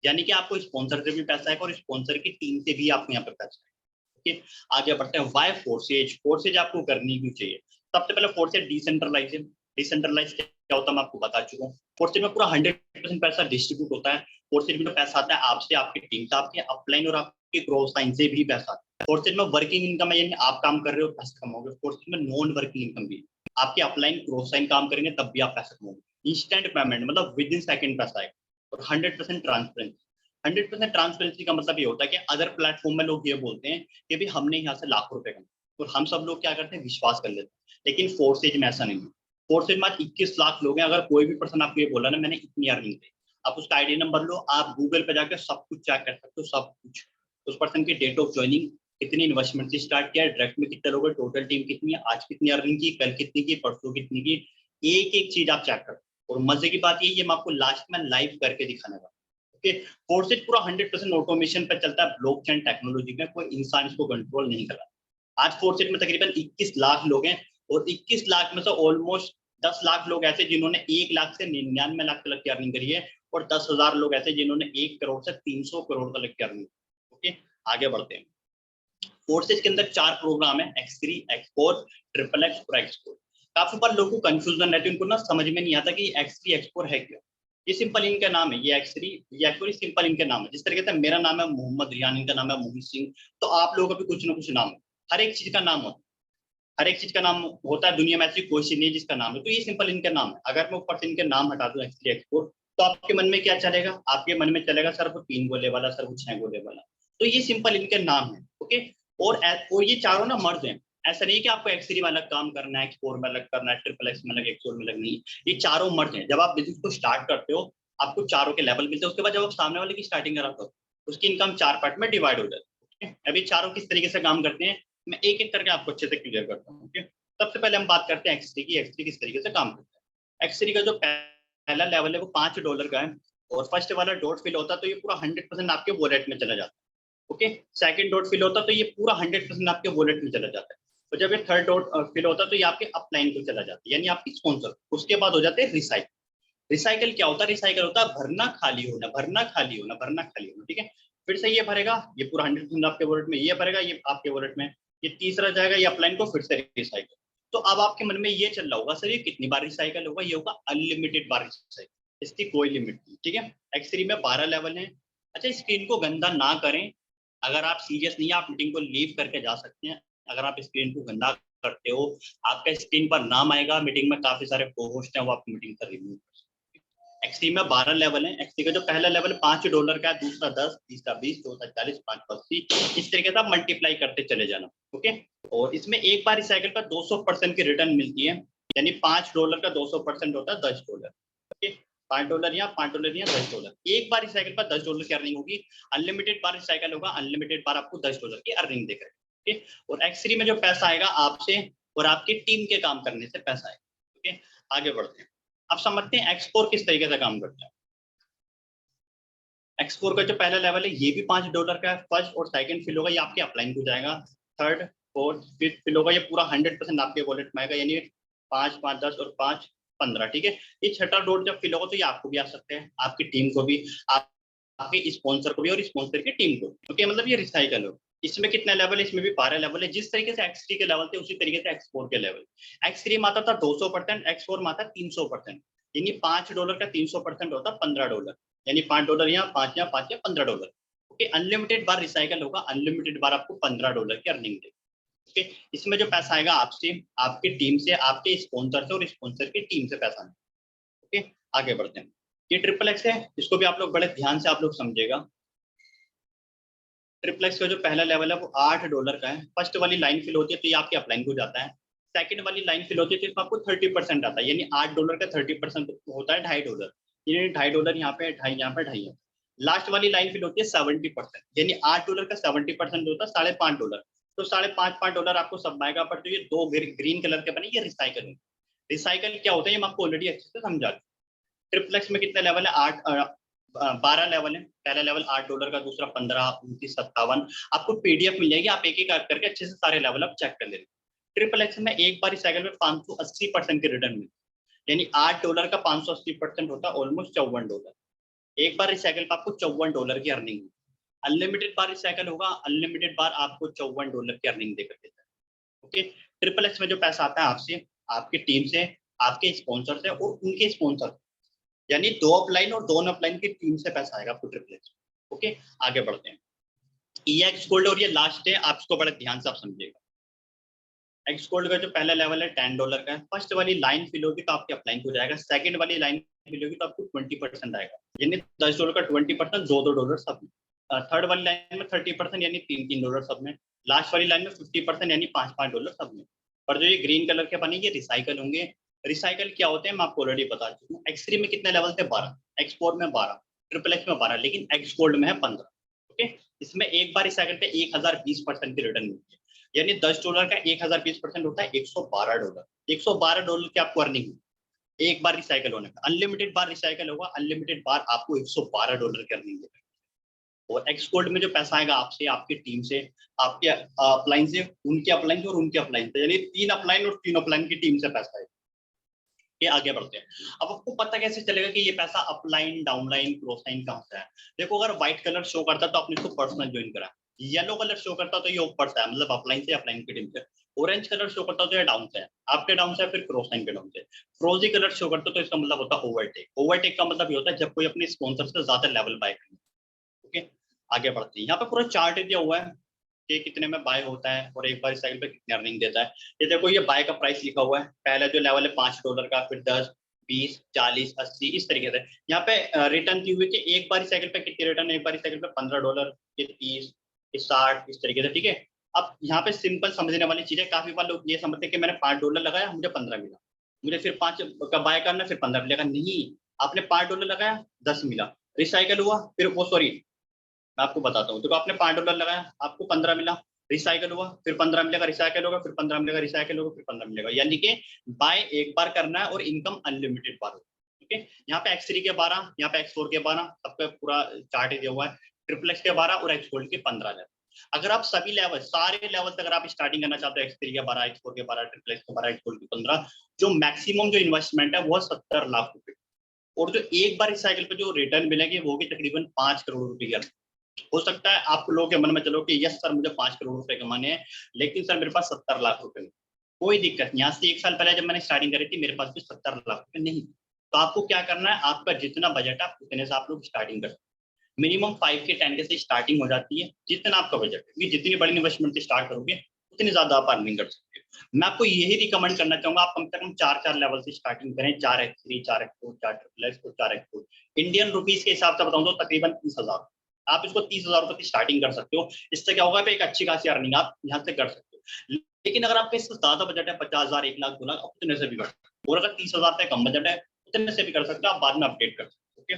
यानी कि आपको स्पॉन्सर से भी पैसा आएगा और स्पॉन्सर की टीम से भी आपको यहाँ पे पैसा है। ओके, आगे बढ़ते हैं। वाई फोर्सेज, फोर्सेज आपको करनी क्यों चाहिए? सबसे पहले फोर्सेज डिसेंट्रलाइज है। डिसेंट्रलाइज क्या होता है मैं आपको बता चुका हूँ। फोर्सेज में पूरा 100% पैसा डिस्ट्रीब्यूट होता है। फोर्सेज में जो पैसा आता है आपसे, आपकी टीम से, आपके अपलाइन और आपके क्रॉस लाइन से भी पैसा आता है। फोर्सेज में वर्किंग इनकम है, यानी आप काम कर रहे हो पैसा कमाओगे। फोर्सेज में नॉन वर्किंग इनकम भी, आपके अपलाइन क्रॉस लाइन काम करेंगे तब भी आप पैसा कमाओगे। इंस्टेंट पेमेंट मतलब विद इन सेकंड पैसा आएगा, और 100% ट्रांसपेरेंसी। 100% ट्रांसपेरेंसी का मतलब ये होता है कि अदर प्लेटफॉर्म में लोग ये बोलते हैं कि भी हमने यहाँ से लाखों रुपए कमाए, और हम सब लोग क्या करते हैं, विश्वास कर लेते हैं। लेकिन फोर्सेज में ऐसा नहीं है। फोर्सेज में 21 लाख लोग हैं, अगर कोई भी पर्सन आपको ये बोला ना मैंने इतनी अर्निंग की, आप उसका आईडी नंबर लो, आप गूगल पे जाकर सब कुछ चेक कर सकते हो, सब कुछ। उस पर्सन की डेट ऑफ ज्वाइनिंग, कितनी इन्वेस्टमेंट से स्टार्ट किया, डायरेक्ट में कितने लोग हैं, टोटल टीम कितनी है, आज कितनी अर्निंग की, कल कितनी की, परसों कितनी की, एक एक चीज आप चेक करो। और मजे की बात ये मैं आपको लास्ट में लाइव करके दिखाने वाला। ओके, फोर्सेज पूरा 100% ऑटोमेशन पर चलता है, ब्लॉकचेन टेक्नोलॉजी में, कोई इंसान इसको कंट्रोल नहीं कर रहा। आज फोर्सेज में तकरीबन 21 लाख लोग हैं, और 21 लाख में से ऑलमोस्ट 10 लाख लोग ऐसे जिन्होंने 1 लाख से 99 लाख तक की अर्निंग करी है, और 10,000 लोग ऐसे जिन्होंने 1 करोड़ से 300 करोड़ तक की अर्निंग। ओके, आगे बढ़ते हैं। फोर्सेज के अंदर 4 प्रोग्राम है, X3, X4, XXX और Xcode। काफी बार लोगों को कंफ्यूजन रहती है, उनको ना समझ में नहीं आता कि X3 X4 है क्या। ये सिंपल इनका नाम है, ये X3 ये X4 सिंपल इनका नाम है। जिस तरीके से मेरा नाम है मोहम्मद रियान, इनका नाम है मोहित सिंह, तो आप लोगों का भी कुछ ना कुछ नाम है। हर एक चीज का नाम होता है, हर एक चीज का नाम होता है। दुनिया में ऐसी कोई चीज नहीं है जिसका नाम है, तो ये सिंपल इनका नाम है। अगर मैं ऊपर से इनके नाम हटा दूं X3 X4, तो आपके मन में क्या चलेगा? आपके मन में चलेगा सर वो 3 गोले वाला, सर वो 6 गोले वाला। तो ये सिंपल इनके नाम है, ओके। और ये चारों ना मर्ज हैं। ऐसा नहीं है कि आपको X3 में अलग काम करना है, X4 में अलग करना है, ट्रिपल X में अलग, X4 में अलग, नहीं। ये चारों मर्ज हैं। जब आप बिजनेस को स्टार्ट करते हो, आपको चारों के लेवल मिलते हैं। उसके बाद जब आप सामने वाले की स्टार्टिंग कराते हो, उसकी इनकम 4 पार्ट में डिवाइड हो जाती है। अभी चारों किस तरीके से काम करते हैं, मैं एक एक करके आपको अच्छे से क्लियर करता हूँ, ओके। सबसे पहले हम बात करते हैं X3 की। X3 किस तरीके से काम करता है। X3 का जो पहला लेवल है वो $5 का है, और फर्स्ट वाला डॉट फिल होता है तो ये पूरा 100% आपके वॉलेट में चला जाता है, ओके। सेकंड डॉट फिल होता है तो ये पूरा 100% आपके वॉलेट में चला जाता है। और जब ये थर्ड डॉट फिल होता है तो ये आपके अपलाइन को चला जाता है, यानी आपकी स्पॉन्सर। उसके बाद हो जाते हैं रिसाइकल। रिसाइकल क्या होता है? रिसाइकल होता है भरना खाली होना, भरना खाली होना, भरना खाली होना, ठीक है। फिर से ये भरेगा, ये पूरा 100% आपके वॉलेट में, ये भरेगा, ये आपके वॉलेट में, ये तीसरा जाएगा, ये अपलाइन को फिर से रिसाइकल। तो अब आपके मन में ये चल रहा होगा, सर ये कितनी बार रिसाइकल होगा? ये होगा अनलिमिटेड बार रिसाइकल, इसकी कोई लिमिट नहीं, ठीक है। X3 में 12 लेवल है। अच्छा, स्क्रीन को गंदा ना करें। अगर आप सीरियस नहीं है, आप मीटिंग को लीव करके जा सकते हैं। अगर आप स्क्रीन को गंदा करते हो, आपका स्क्रीन पर नाम आएगा, मीटिंग में काफी सारे को होस्ट हैं, वो आपकी मीटिंग से रिमूव कर सकते हैं। X3 में 12 लेवल है। X3 का जो पहला लेवल $5 का है, दूसरा 10, तीसरा 20, चौथा 40, पांचवा 80। इस तरीके से आप मल्टीप्लाई करते चले जाना, ओके। और इसमें एक बार रिसाइकिल पर 200% की रिटर्न मिलती है, यानी $5 का 200% होता है $10, ओके। $5 या $5 या $10। एक बार रिसाइकिल पर $10 की अर्निंग होगी। अनलिमिटेड बार रिसाइकिल होगा, अनलिमिटेड बार आपको $10 की अर्निंग देगा, ओके। और X3 में जो पैसा आएगा आपसे और आपकी टीम के काम करने से पैसा आएगा, ओके। आगे बढ़ते हैं। अब समझते हैं X4 किस तरीके से काम करता है। X4 का जो पहला लेवल है ये भी $5 का है। फर्स्ट और सेकंड फिल होगा, ये आपके अपलाइन को जाएगा। थर्ड, फोर्थ, फिफ्थ फिल होगा, ये पूरा 100% आपके वॉलेट में आएगा, यानी 5, 5, 10 और 5, 15, ठीक है। ये छठा डॉट जब फिल होगा तो ये आपको भी आ सकते हैं, आपकी टीम को भी, आपके स्पॉन्सर को भी और स्पॉन्सर की टीम को, ओके। मतलब ये रिसाइकल हो। इसमें कितना लेवल है? इसमें भी 12 लेवल है। जिस तरीके से X3 के लेवल थे उसी तरीके से X4 के लेवल। X3 में आता था 200%, X4 में आता 300%, यानी $5 का 300% होता $15, यानी $5 या 5 या 5 या $15, ओके। अनलिमिटेड बार रिसाइकल होगा, अनलिमिटेड बार आपको $15 की अर्निंग देगी, ओके। इसमें जो पैसा आएगा आपसे, आपकी टीम से, आपके स्पॉन्सर से और स्पॉन्सर की टीम से पैसा आएगा, ओके। आगे बढ़ते हैं। ये ट्रिपल X है, इसको भी आप लोग बड़े ध्यान से आप लोग समझेगा। ट्रिपल X का जो पहला लेवल है वो $8 का है। फर्स्ट वाली लाइन फिल होती है तो ये आपके अपलाइन को जाता है। सेकंड वाली लाइन फिल होती है तो इसमें आपको 30% आता है, यानी $8 का 30% होता है $2.5, यानी $2.5 यहाँ पे, 2.5 यहाँ पे, 2.5। लास्ट वाली लाइन फिल होती है 70%, यानी $8 का 70% होता है $5.5। तो $5.5 आपको सब आएगा। पर तो ये दो ग्रीन कलर के बने, ये रिसाइकल है। रिसाइकल क्या होता है ये मैं आपको ऑलरेडी अच्छे से समझा दूं। ट्रिपल X में कितने लेवल है? 12 लेवल है। पहला लेवल $8 का, दूसरा 15, 29, 57। आपको पीडीएफ मिल जाएगी, आप एक एक करके अच्छे से सारे लेवल आप चेक कर लेना। ट्रिपल X में एक बार साइकिल में 580% की रिटर्न मिलती है, यानी $8 का 580% होता है ऑलमोस्ट $54। एक बार रिसाइकिल पर आपको $54 की अर्निंग होगी। अनलिमिटेड बार रिसाइकिल होगा, अनलिमिटेड बार आपको $54 की अर्निंग देकर देता है, ओके। ट्रिपल X में जो पैसा आता है आपसे, आपकी टीम से, आपके स्पॉन्सर से और उनके स्पॉन्सर, यानी 2 अपलाइन और 2 अपलाइन की टीम से पैसा आएगा आपको ट्रिपल X, ओके। आगे बढ़ते हैं। X गोल्ड और ये लास्ट है, आप इसको बड़े ध्यान से आप समझिएगा। X गोल्ड का जो पहला लेवल है $10 का है। फर्स्ट वाली लाइन फिल होगी तो आपके अपलाइन को जाएगा। सेकंड वाली लाइन फिल होगी तो आपको 20% आएगा, यानी $10 का 20%, $2 सब में। थर्ड वाली लाइन में 30%, यानी $3 सब में। लास्ट वाली लाइन में 50%, यानी $5 सब में। पर जो ये ग्रीन कलर के बने ये रिसाइकल होंगे। रिसाइकल क्या होते हैं मैं आपको ऑलरेडी बता चुका हूँ। X3 में कितने लेवल थे? 12, X4 में 12, ट्रिपल X में 12, लेकिन X गोल्ड में है 15, ओके। इसमें एक बार रिसाइकल पे 1020% की रिटर्न मिलती है, यानी $10 का 1020% होता है $112। $112 की आपको अर्निंग एक बार रिसाइकल होने का। अनलिमिटेड बार रिसाइकल होगा, अनलिमिटेड बार आपको $112 की अर्निंग देगा। और X गोल्ड में जो पैसा आएगा आपसे, आपकी टीम से, आपके अपलाइन से, उनके अपलाइन से और उनके अपलाइन से, यानी 3 अपलाइन और 3 अपलाइन की टीम से पैसा आएगा। ये आगे बढ़ते हैं। अब आपको पता कैसे चलेगा कि ये पैसा अपलाइन, डाउनलाइन, क्रॉस लाइन कहां से है? देखो, अगर व्हाइट कलर शो करता है तो आपने इसको पर्सनल ज्वाइन करा। येलो कलर शो करता तो ये ऊपर से है, मतलब अपलाइन से अपलाइन के टीम से। ऑरेंज कलर शो करता तो ये डाउन से है, आपके डाउन से फिर क्रॉस लाइन के डाउन से। फ्रोजी कलर शो करता तो इसका मतलब होता है ओवरटेक। ओवरटेक का मतलब ये होता है जब कोई अपने स्पॉन्सर से ज्यादा लेवल बाय करे। ओके, आगे बढ़ते हैं। यहाँ पे पूरा चार्ट दिया हुआ है कि कितने में बाय होता है और एक बार इस साइकिल पे कितनी अर्निंग देता है। ये देखो, ये बाय का प्राइस लिखा हुआ है, पहला जो लेवल है $5 का, फिर 10, 20, 40, 80 इस तरीके से। यहाँ पे रिटर्न दी हुई कि एक बार साइकिल पे कितनी रिटर्न, एक बार साइकिल पे $15, ये 30, ये 60 इस तरीके से, ठीक है। अब यहाँ पे सिंपल समझने वाली चीज है, काफी बार लोग ये समझते हैं कि मैंने $5 लगाया मुझे 15 मिला, मुझे फिर 5 का बाय करना फिर 15 मिलेगा। नहीं, आपने $5 लगाया 10 मिला, रिसाइकल हुआ, फिर वो सॉरी मैं आपको बताता हूँ। तो आपने $5 लगाया, आपको 15 मिला, रिसाइकल हुआ, फिर 15 मिलेगा, रिसाइकल होगा, फिर 15 मिलेगा, रिसाइकल होगा, फिर 15 मिलेगा। यानी कि बाय एक बार करना है और इनकम अनलिमिटेड बार होगी। ठीक है, यहाँ पे X3 के 12, यहाँ पे X4 के 12, सबका पूरा चार्ट दिया हुआ है। ट्रिपल X के 12 और X गोल्ड के 15 लेवल। अगर आप सभी लेवल, सारे लेवल अगर आप स्टार्टिंग करना चाहते हो, X3 के 12, X4 के 12, ट्रिपल X के 12, X गोल्ड के 15, जो मैक्सिमम जो इन्वेस्टमेंट है वो 70 लाख रुपए, और जो एक बार इस साइकिल पे जो रिटर्न मिलेगी वो भी तकरीबन 5 करोड़ रुपए का। हो सकता है आप लोगों के मन में चलो कि यस सर मुझे 5 करोड़ रुपए कमाने हैं, लेकिन सर मेरे पास 70 लाख रुपए नहीं। कोई दिक्कत नहीं, यहाँ से 1 साल पहले जब मैंने स्टार्टिंग करी थी मेरे पास भी 70 लाख रुपए नहीं। तो आपको क्या करना है, आपका जितना बजट है उतने से आप लोग स्टार्टिंग कर। मिनिमम 5 के 10 के से स्टार्टिंग हो जाती है, जितना आपका बजट है, क्योंकि जितनी बड़ी इन्वेस्टमेंट से स्टार्ट करोगे उतनी ज्यादा आप अर्निंग कर सकते हो। मैं आपको यही रिकमेंड करना चाहूंगा, आप कम से कम 4 लेवल से स्टार्टिंग करें, 4x3, 4x4, 4 ट्रिपल एक्स और 4x4। इंडियन रुपीज के हिसाब से बताऊं तो तकरीबन 30,000, आप इसको 30,000 रुपए की स्टार्टिंग कर सकते हो। इससे क्या होगा, एक अच्छी खासी अर्निंग आप यहाँ से कर सकते हो। लेकिन अगर आपका इससे ज्यादा बजट है, 50,000, 1 लाख, 2 लाख, उतने से भी कर सकते हो। और अगर 30,000 से कम बजट है उतने से भी कर सकते हो, आप बाद में अपडेट कर सकते हो। ओके,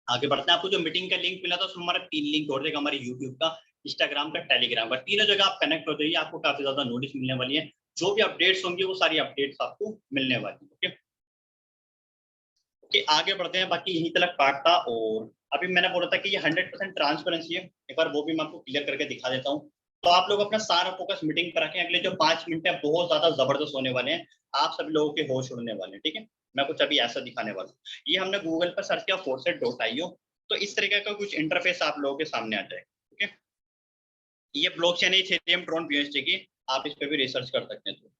आगे बढ़ते हैं। आपको जो मीटिंग का लिंक मिला था उसमें हमारे 3 लिंक और देगा, हमारे यूट्यूब का, इंस्टाग्राम का, टेलीग्राम का। तीनों जगह आप कनेक्ट हो जाइए, आपको काफी ज्यादा नॉलेज मिलने वाली है। जो भी अपडेट्स होंगी वो सारी अपडेट्स आपको मिलने वाली है। ओके ओके, आगे बढ़ते हैं। बाकी यहीं तक पार्ट था, और अभी मैंने बोला था कि ये 100% ट्रांसपेरेंसी है, एक बार वो भी मैं आपको क्लियर करके दिखा देता हूँ। तो आप लोग अपना सारा फोकस मीटिंग पर रखें, अगले जो 5 मिनट है बहुत ज्यादा जबरदस्त होने वाले हैं, आप सभी लोगों के होश उड़ने वाले हैं। ठीक है, मैं कुछ अभी ऐसा दिखाने वाला हूँ। ये हमने गूगल पर सर्च किया forset.io, तो इस तरीके का कुछ इंटरफेस आप लोगों के सामने आ जाएगा। ठीक है, ये ब्लॉकचेन है इथेरियम ट्रोन BUSD की, आप इस पे भी रिसर्च कर सकते हैं। तो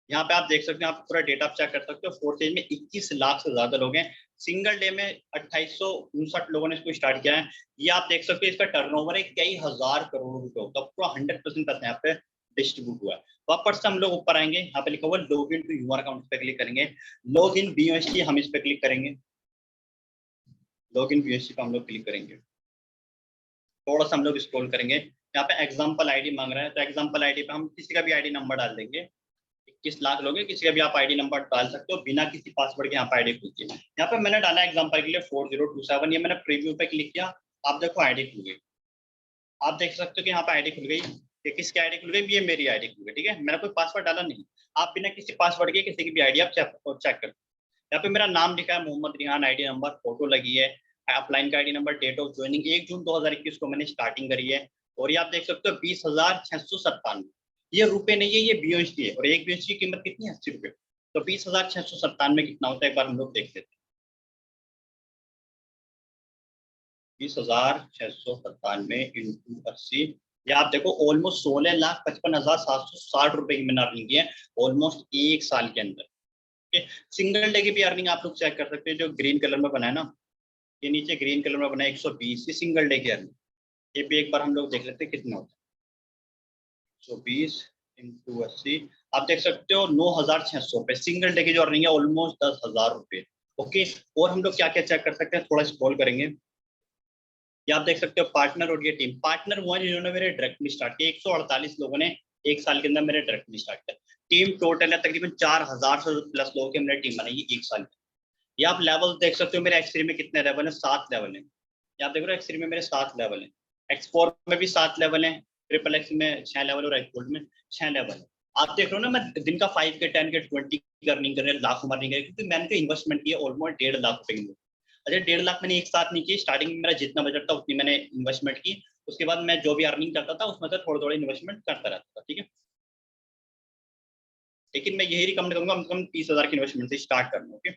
यहाँ पे आप देख सकते हैं, आप पूरा डेटा चेक कर सकते हो। 4 स्टेज में 21 लाख से ज्यादा लोग हैं, सिंगल डे में 2859 लोगों ने इसको स्टार्ट किया है। ये आप देख सकते हो, इसका टर्नओवर है कई हजार करोड़ रुपए होता है, पूरा 100% पैसा यहाँ पे डिस्ट्रीब्यूट हुआ है। वापस से हम लोग ऊपर आएंगे, यहाँ पे लिखा हुआ है log in to your account पे क्लिक करेंगे, लॉग इन BUSD हम इस पे क्लिक करेंगे, लॉग इन BUSD पे हम लोग क्लिक करेंगे। थोड़ा सा हम लोग स्क्रॉल करेंगे, यहाँ पे एग्जाम्पल आईडी मांग रहा है, तो एग्जाम्पल आईडी पे हम किसी का भी आईडी नंबर डाल देंगे। 21 लाख लोग हैं, किसी का भी आप आईडी नंबर डाल सकते हो बिना किसी पासवर्ड के। यहाँ पे आईडी खुलती है, यहाँ पे मैंने डाला एग्जाम्पल के लिए 4027, ये मैंने प्रीव्यू पे क्लिक किया, आप देखो आईडी खुल गई। आप देख सकते हो कि यहाँ पे आईडी खुल गई, ये किसकी आईडी खुल गई, ये मेरी आईडी खुल गई। ठीक है, मैंने कोई पासवर्ड डाला नहीं, आप बिना किसी पासवर्ड के किसी की भी आईडी आप चेक कर। यहाँ पे मेरा नाम लिखा है Mohammad Rihan, ID number, photo लगी है, अपलाइन का ID number, date of joining 1 June 2021 को मैंने स्टार्टिंग करी है। और ये आप देख सकते हो 20,697, ये रुपए नहीं है, ये BUSD है, और एक BUSD की कीमत कितनी है, 80 रुपए। तो 20,697 कितना होता है, एक बार हम लोग देख लेते हैं। 20,697 इंटू 80, या आप देखो ऑलमोस्ट 16,55,760 रुपए की मैंने अर्निंग की है ऑलमोस्ट 1 साल के अंदर। सिंगल डे की भी अर्निंग आप लोग चेक कर सकते हैं, जो ग्रीन कलर में बना है ना, ये नीचे ग्रीन कलर में बना है 120, ये सिंगल डे की अर्निंग। ये भी एक बार हम लोग देख लेते हैं कितना होता है, 120 इंटू 80, आप देख सकते हो 9,600 रुपए सिंगल डे की जो अर्निंग है, ऑलमोस्ट 10,000 रुपए। ओके, और हम लोग क्या क्या चेक कर सकते हैं, थोड़ा स्क्रॉल करेंगे, ये आप देख सकते हो पार्टनर और ये टीम। पार्टनर हुआ जिन्होंने मेरे डायरेक्टली स्टार्ट किया, 148 लोगों ने 1 साल के अंदर मेरे डायरेक्टली स्टार्ट किया। टीम टोटल है तकरीबन 4,000 से प्लस लोगों की हमने टीम बनाई 1 साल में। ये आप लेवल देख सकते हो, मेरे X3 में कितने लेवल है, 7 लेवल है। ये आप देख रहे हो X3 में मेरे 7 लेवल है, X4 में भी 7 लेवल है, ट्रिपल X में 6 लेवल और X गोल्ड में 6 लेवल है। आप देख रहे हो ना, मैं दिन का 5 के 10 के 20 की अर्निंग कर रहे हैं, लाखों में अर्निंग कर, क्योंकि मैंने तो इन्वेस्टमेंट किया ऑलमोस्ट 1.5 लाख रुपए की। अच्छा, 1.5 लाख मैंने एक साथ नहीं की, स्टार्टिंग में मेरा जितना बजट था उतनी मैंने इन्वेस्टमेंट की, उसके बाद मैं जो भी अर्निंग करता था उसमें से थोड़ा थोड़ा इन्वेस्टमेंट करता रहता था। ठीक है, लेकिन मैं यही रिकमेंड करूंगा कम से कम 30,000 की इन्वेस्टमेंट से स्टार्ट करना। ओके,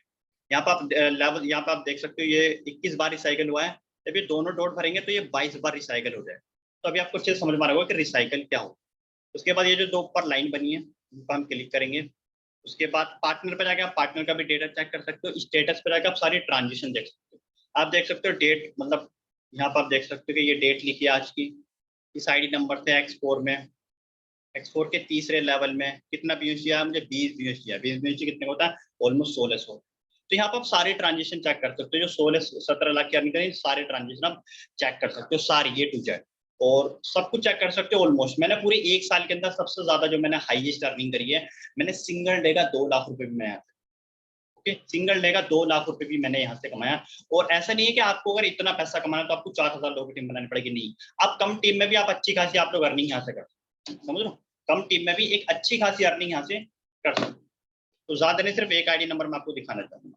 यहाँ पे आप लेवल, यहाँ पे आप देख सकते हो ये 21 बार रिसाइकल हुआ है, जब ये दोनों डॉट भरेंगे तो ये 22 बार रिसाइकल हो जाए। तो अभी आपको अच्छे से समझ में आ रहा होगा कि रिसाइकल क्या हो। उसके बाद ये जो दो ऊपर लाइन बनी है उनको हम क्लिक करेंगे। उसके बाद पार्टनर पे जाके आप पार्टनर का भी डेटा चेक कर सकते हो। स्टेटस पे जाके आप सारी ट्रांजेक्शन देख सकते हो। आप देख सकते हो डेट, मतलब यहाँ पर आप देख सकते हो कि ये डेट लिखी है आज की, इस आईडी नंबर से एक्स4 में, एक्स4 के तीसरे लेवल में कितना बीएस दिया मुझे, 20 बीएस दिया। 20 बीएस कितने होता है, ऑलमोस्ट 1600। तो यहाँ पर आप सारे ट्रांजेक्शन चेक कर सकते हो, जो 16-17 लाख की अर्निंग करें, सारे ट्रांजेक्शन आप चेक कर सकते हो, सारी ए टू जेड, और सब कुछ चेक कर सकते हो ऑलमोस्ट। मैंने पूरे एक साल के अंदर सबसे ज्यादा जो मैंने हाईएस्ट अर्निंग करी है, मैंने सिंगल डे का 2 लाख रुपए भी मैं, ओके, सिंगल डे का 2 लाख रुपए भी मैंने यहाँ से कमाया। और ऐसा नहीं है कि आपको अगर इतना पैसा कमाना है तो आपको 4000 लोगों की टीम बनानी पड़ेगी, नहीं। आप कम टीम में भी आप अच्छी खासी आप लोग अर्निंग यहाँ से कर सकते हैं, समझ लो, कम टीम में भी एक अच्छी खासी अर्निंग यहाँ से कर सकते हैं। तो ज्यादा नहीं, सिर्फ एक आईडी नंबर मैं आपको दिखाना चाहूंगा।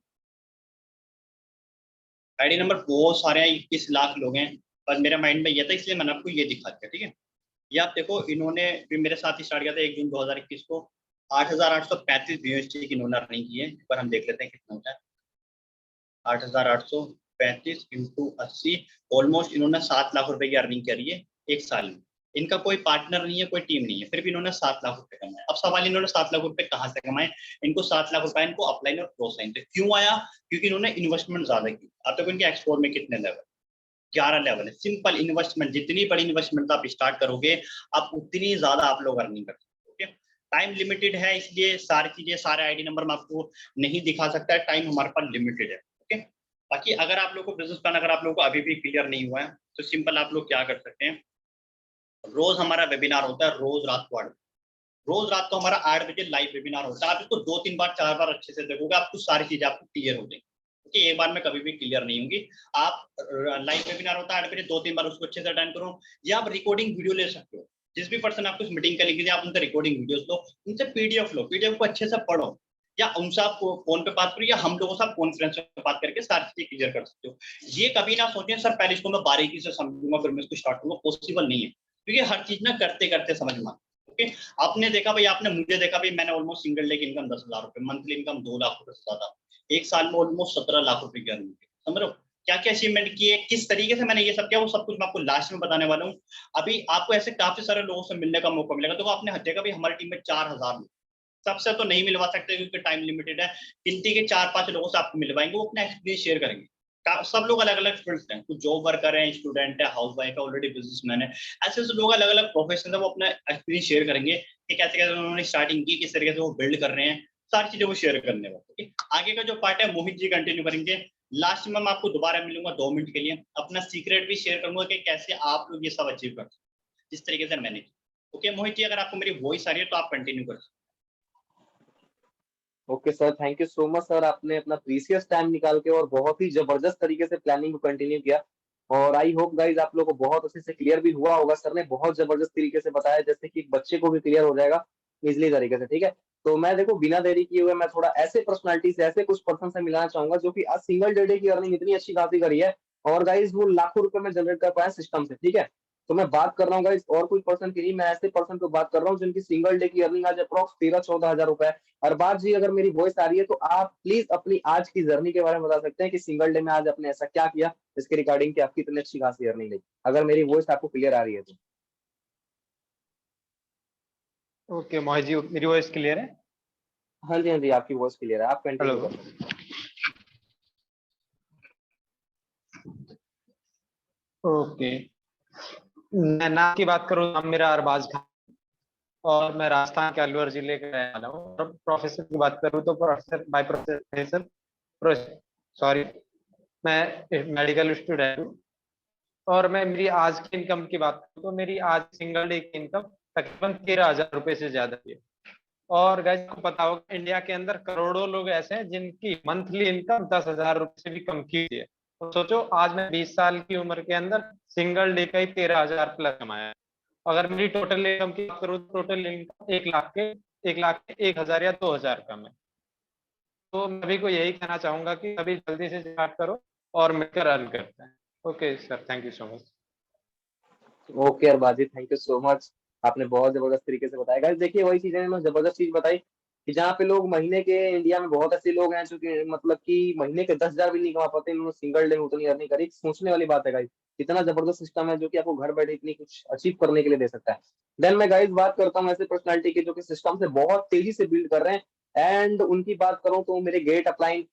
आईडी नंबर बहुत सारे हैं, 21 लाख लोग हैं, पर मेरे माइंड में ये था इसलिए मैंने आपको ये दिखा दिया, ठीक है। ये आप देखो, इन्होंने भी मेरे साथ ही स्टार्ट किया था 1 जून 2021 को। 8835 यूएसडी की इन्होंने अर्निंग की है। पर हम देख लेते हैं कितना होता है। 8835 इंटू 80, ऑलमोस्ट इन्होंने 7 लाख रुपए की अर्निंग करी है एक साल में। इनका कोई पार्टनर नहीं है, कोई टीम नहीं है, फिर भी इन्होंने 7 लाख रुपए कमाए। अब सवाल, इन्होंने 7 लाख रुपए कहाँ से कमाए? इनको 7 लाख रुपए इनको अपलाइन और क्रॉस लाइन से क्यों आया? क्योंकि इन्होंने इन्वेस्टमेंट ज्यादा की। अब तक इनके एक्सपोर्ट में कितने लेवल, 11 लेवल है। सिंपल इन्वेस्टमेंट, जितनी बड़ी इन्वेस्टमेंट आप स्टार्ट करोगे आप उतनी ज्यादा आप लोग अर्निंग कर सकते हो। टाइम लिमिटेड है, इसलिए सारी चीजें, सारे आईडी नंबर मैं आपको नहीं दिखा सकता है, टाइम हमारे पास लिमिटेड है। ओके, बाकी अगर आप लोग को बिजनेस प्लान अगर आप लोग को अभी भी क्लियर नहीं हुआ है तो सिंपल आप लोग क्या कर सकते हैं, रोज हमारा वेबिनार होता है, रोज रात को 8 बजे, रोज रात को हमारा 8 बजे लाइव वेबिनार होता है। आप इसको 2-3 बार 4 बार अच्छे से देखोगे, आपको सारी चीजें आपको क्लियर हो जाएंगी, क्योंकि एक बार में कभी भी क्लियर नहीं होंगी। आप लाइव वेबिनार होता है 8 बजे, 2-3 बार उसको अच्छे से अटेंड करो, या आप रिकॉर्डिंग वीडियो ले सकते हो। जिस भी पर्सन आपको इस मीटिंग का लिंक दिया, आप उनसे रिकॉर्डिंग वीडियोस लो, उनसे पीडीएफ लो, पीडीएफ को अच्छे से पढ़ो, या उनसे आप फोन पे बात करो, या हम लोगों से आप कॉन्फ्रेंस पे बात करके सारी चीजें क्लियर कर सकते हो। ये कभी ना सोचें सर पहले इसको मैं बारीकी से समझूंगा फिर मैं इसको स्टार्ट करूंगा, पॉसिबल नहीं है, क्योंकि हर चीज ना करते करते समझ में। ओके, आपने देखा भाई, आपने मुझे देखा भाई, मैंने ऑलमोस्ट सिंगल डे की इनकम 10,000 रुपए, मंथली इनकम 2 लाख रुपए से ज्यादा, एक साल में ऑलमोस्ट 17 लाख रुपए की अर्निंग, समझ लो क्या क्या अचीवमेंट किए, किस तरीके से मैंने ये सब किया, वो सब कुछ मैं आपको लास्ट में बताने वाला हूँ। अभी आपको ऐसे काफी सारे लोगों से मिलने का मौका मिलेगा। तो आपने देखा भाई हमारी टीम में 4000 लोग, सबसे तो नहीं मिलवा सकते क्योंकि टाइम लिमिटेड है, गिनती के 4-5 लोगों से आपको मिलवाएंगे, वो अपना एक्सपीरियंस शेयर करेंगे। सब लोग अलग अलग फील्ड्स हैं, कुछ जॉब वर्कर हैं, स्टूडेंट है, हाउस वाइफ है, ऑलरेडी बिजनेसमैन है, ऐसे ऐसे लोग अलग अलग प्रोफेशन है, वो अपना एक्सपीरियंस शेयर करेंगे कि कैसे कैसे उन्होंने स्टार्टिंग की, किस तरीके से वो बिल्ड कर रहे हैं, सारी चीजें वो शेयर करने वाले। आगे का जो पार्ट है मोहित जी कंटिन्यू करेंगे। लास्ट में मैं आपको दोबारा मिलूंगा 2 मिनट के लिए, अपना सीक्रेट भी शेयर करूंगा कि कैसे आप लोग ये सब अचीव कर सकते हैं जिस तरीके से मैंने किया। ओके मोहित जी, अगर आपको मेरी वॉइस आ रही है तो आप कंटिन्यू कर सकते हैं। Okay sir, thank you so much sir, आपने अपना प्रीसियस टाइम निकाल के और बहुत ही जबरदस्त तरीके से प्लानिंग को कंटिन्यू किया। और आई होप गाइज आप लोगों को बहुत अच्छे से क्लियर भी हुआ होगा। सर ने बहुत जबरदस्त तरीके से बताया, जैसे कि एक बच्चे को भी क्लियर हो जाएगा इजिली तरीके से, ठीक है। तो मैं देखो बिना देरी किए हुए मैं थोड़ा ऐसे पर्सनालिटी से, ऐसे कुछ पर्सन से मिलाना चाहूंगा जो कि आज सिंगल डे की अर्निंग इतनी अच्छी खासी करी है, और गाइज वो लाखों रुपए में जनरेट कर पाए सिस्टम से, ठीक है। तो मैं बात कर रहा हूँ गाइज और कोई पर्सन की नहीं, मैं ऐसे पर्सन को बात कर रहा हूँ जिनकी सिंगल डे की अर्निंग आज अप्रॉक्स 13-14 हजार रुपए है। अरबाज जी, अगर मेरी वॉइस आ रही है तो आप प्लीज अपनी आज की जर्नी के बारे में बता सकते हैं कि सिंगल डे में आज आपने ऐसा क्या किया इसके रिगार्डिंग कि आपकी इतनी अच्छी खासी अर्निंग रही, अगर मेरी वॉइस आपको क्लियर आ रही है तो। ओके मोहित जी, मेरी वॉइस क्लियर है? हाँ जी, हाँ जी, आपकी वॉइस क्लियर है, आप कंटिन्यू हेलो। कर सकते हैं। ओके, मैं नाम की बात करूँ, नाम मेरा अरबाज खान, और मैं राजस्थान के अलवर जिले का रहने वाला हूँ। और प्रोफेसर की बात करूँ तो प्रोफेसर बाय प्रोफेसर, सॉरी, मैं मेडिकल स्टूडेंट हूँ। और मैं मेरी आज की इनकम की बात करूँ तो मेरी आज सिंगल डे की इनकम तकरीबन 13,000 रुपए से ज्यादा है। और गाइस को पता होगा इंडिया के अंदर करोड़ों लोग ऐसे हैं जिनकी मंथली इनकम 10,000 रुपए से भी कम की है। तो सोचो आज मैं 20 साल की उम्र के अंदर सिंगल डे का ही 13,000 प्लस कमाया है। अगर मेरी टोटल इनकम की बात करूँ तो टोटल इनकम 1,01,000 या 2,000 कम है। तो मैं अभी को यही कहना चाहूंगा कि अभी जल्दी से स्टार्ट करो और मिलकर अर्न करते हैं। Okay sir, thank you so much. Okay Arbaz ji, thank you so much, आपने बहुत जबरदस्त तरीके से बताया। गाइस देखिए वही चीजें मैं जबरदस्त चीज बताई कि जहाँ पे लोग महीने के, इंडिया में बहुत ऐसे लोग हैं जो कि मतलब कि महीने के 10,000 भी नहीं कमा पाते, इन्होंने सिंगल डे में उतनी अर्निंग करी। सोचने वाली बात है गाइस, इतना जबरदस्त सिस्टम है जो कि आपको घर बैठे इतनी कुछ अचीव करने के लिए दे सकता है। देन मैं गाइस बात करता हूँ ऐसे पर्सनालिटी की जो कि सिस्टम से बहुत तेजी से बिल्ड कर रहे हैं, एंड उनकी बात करूँ तो मेरे गेट अपलाइन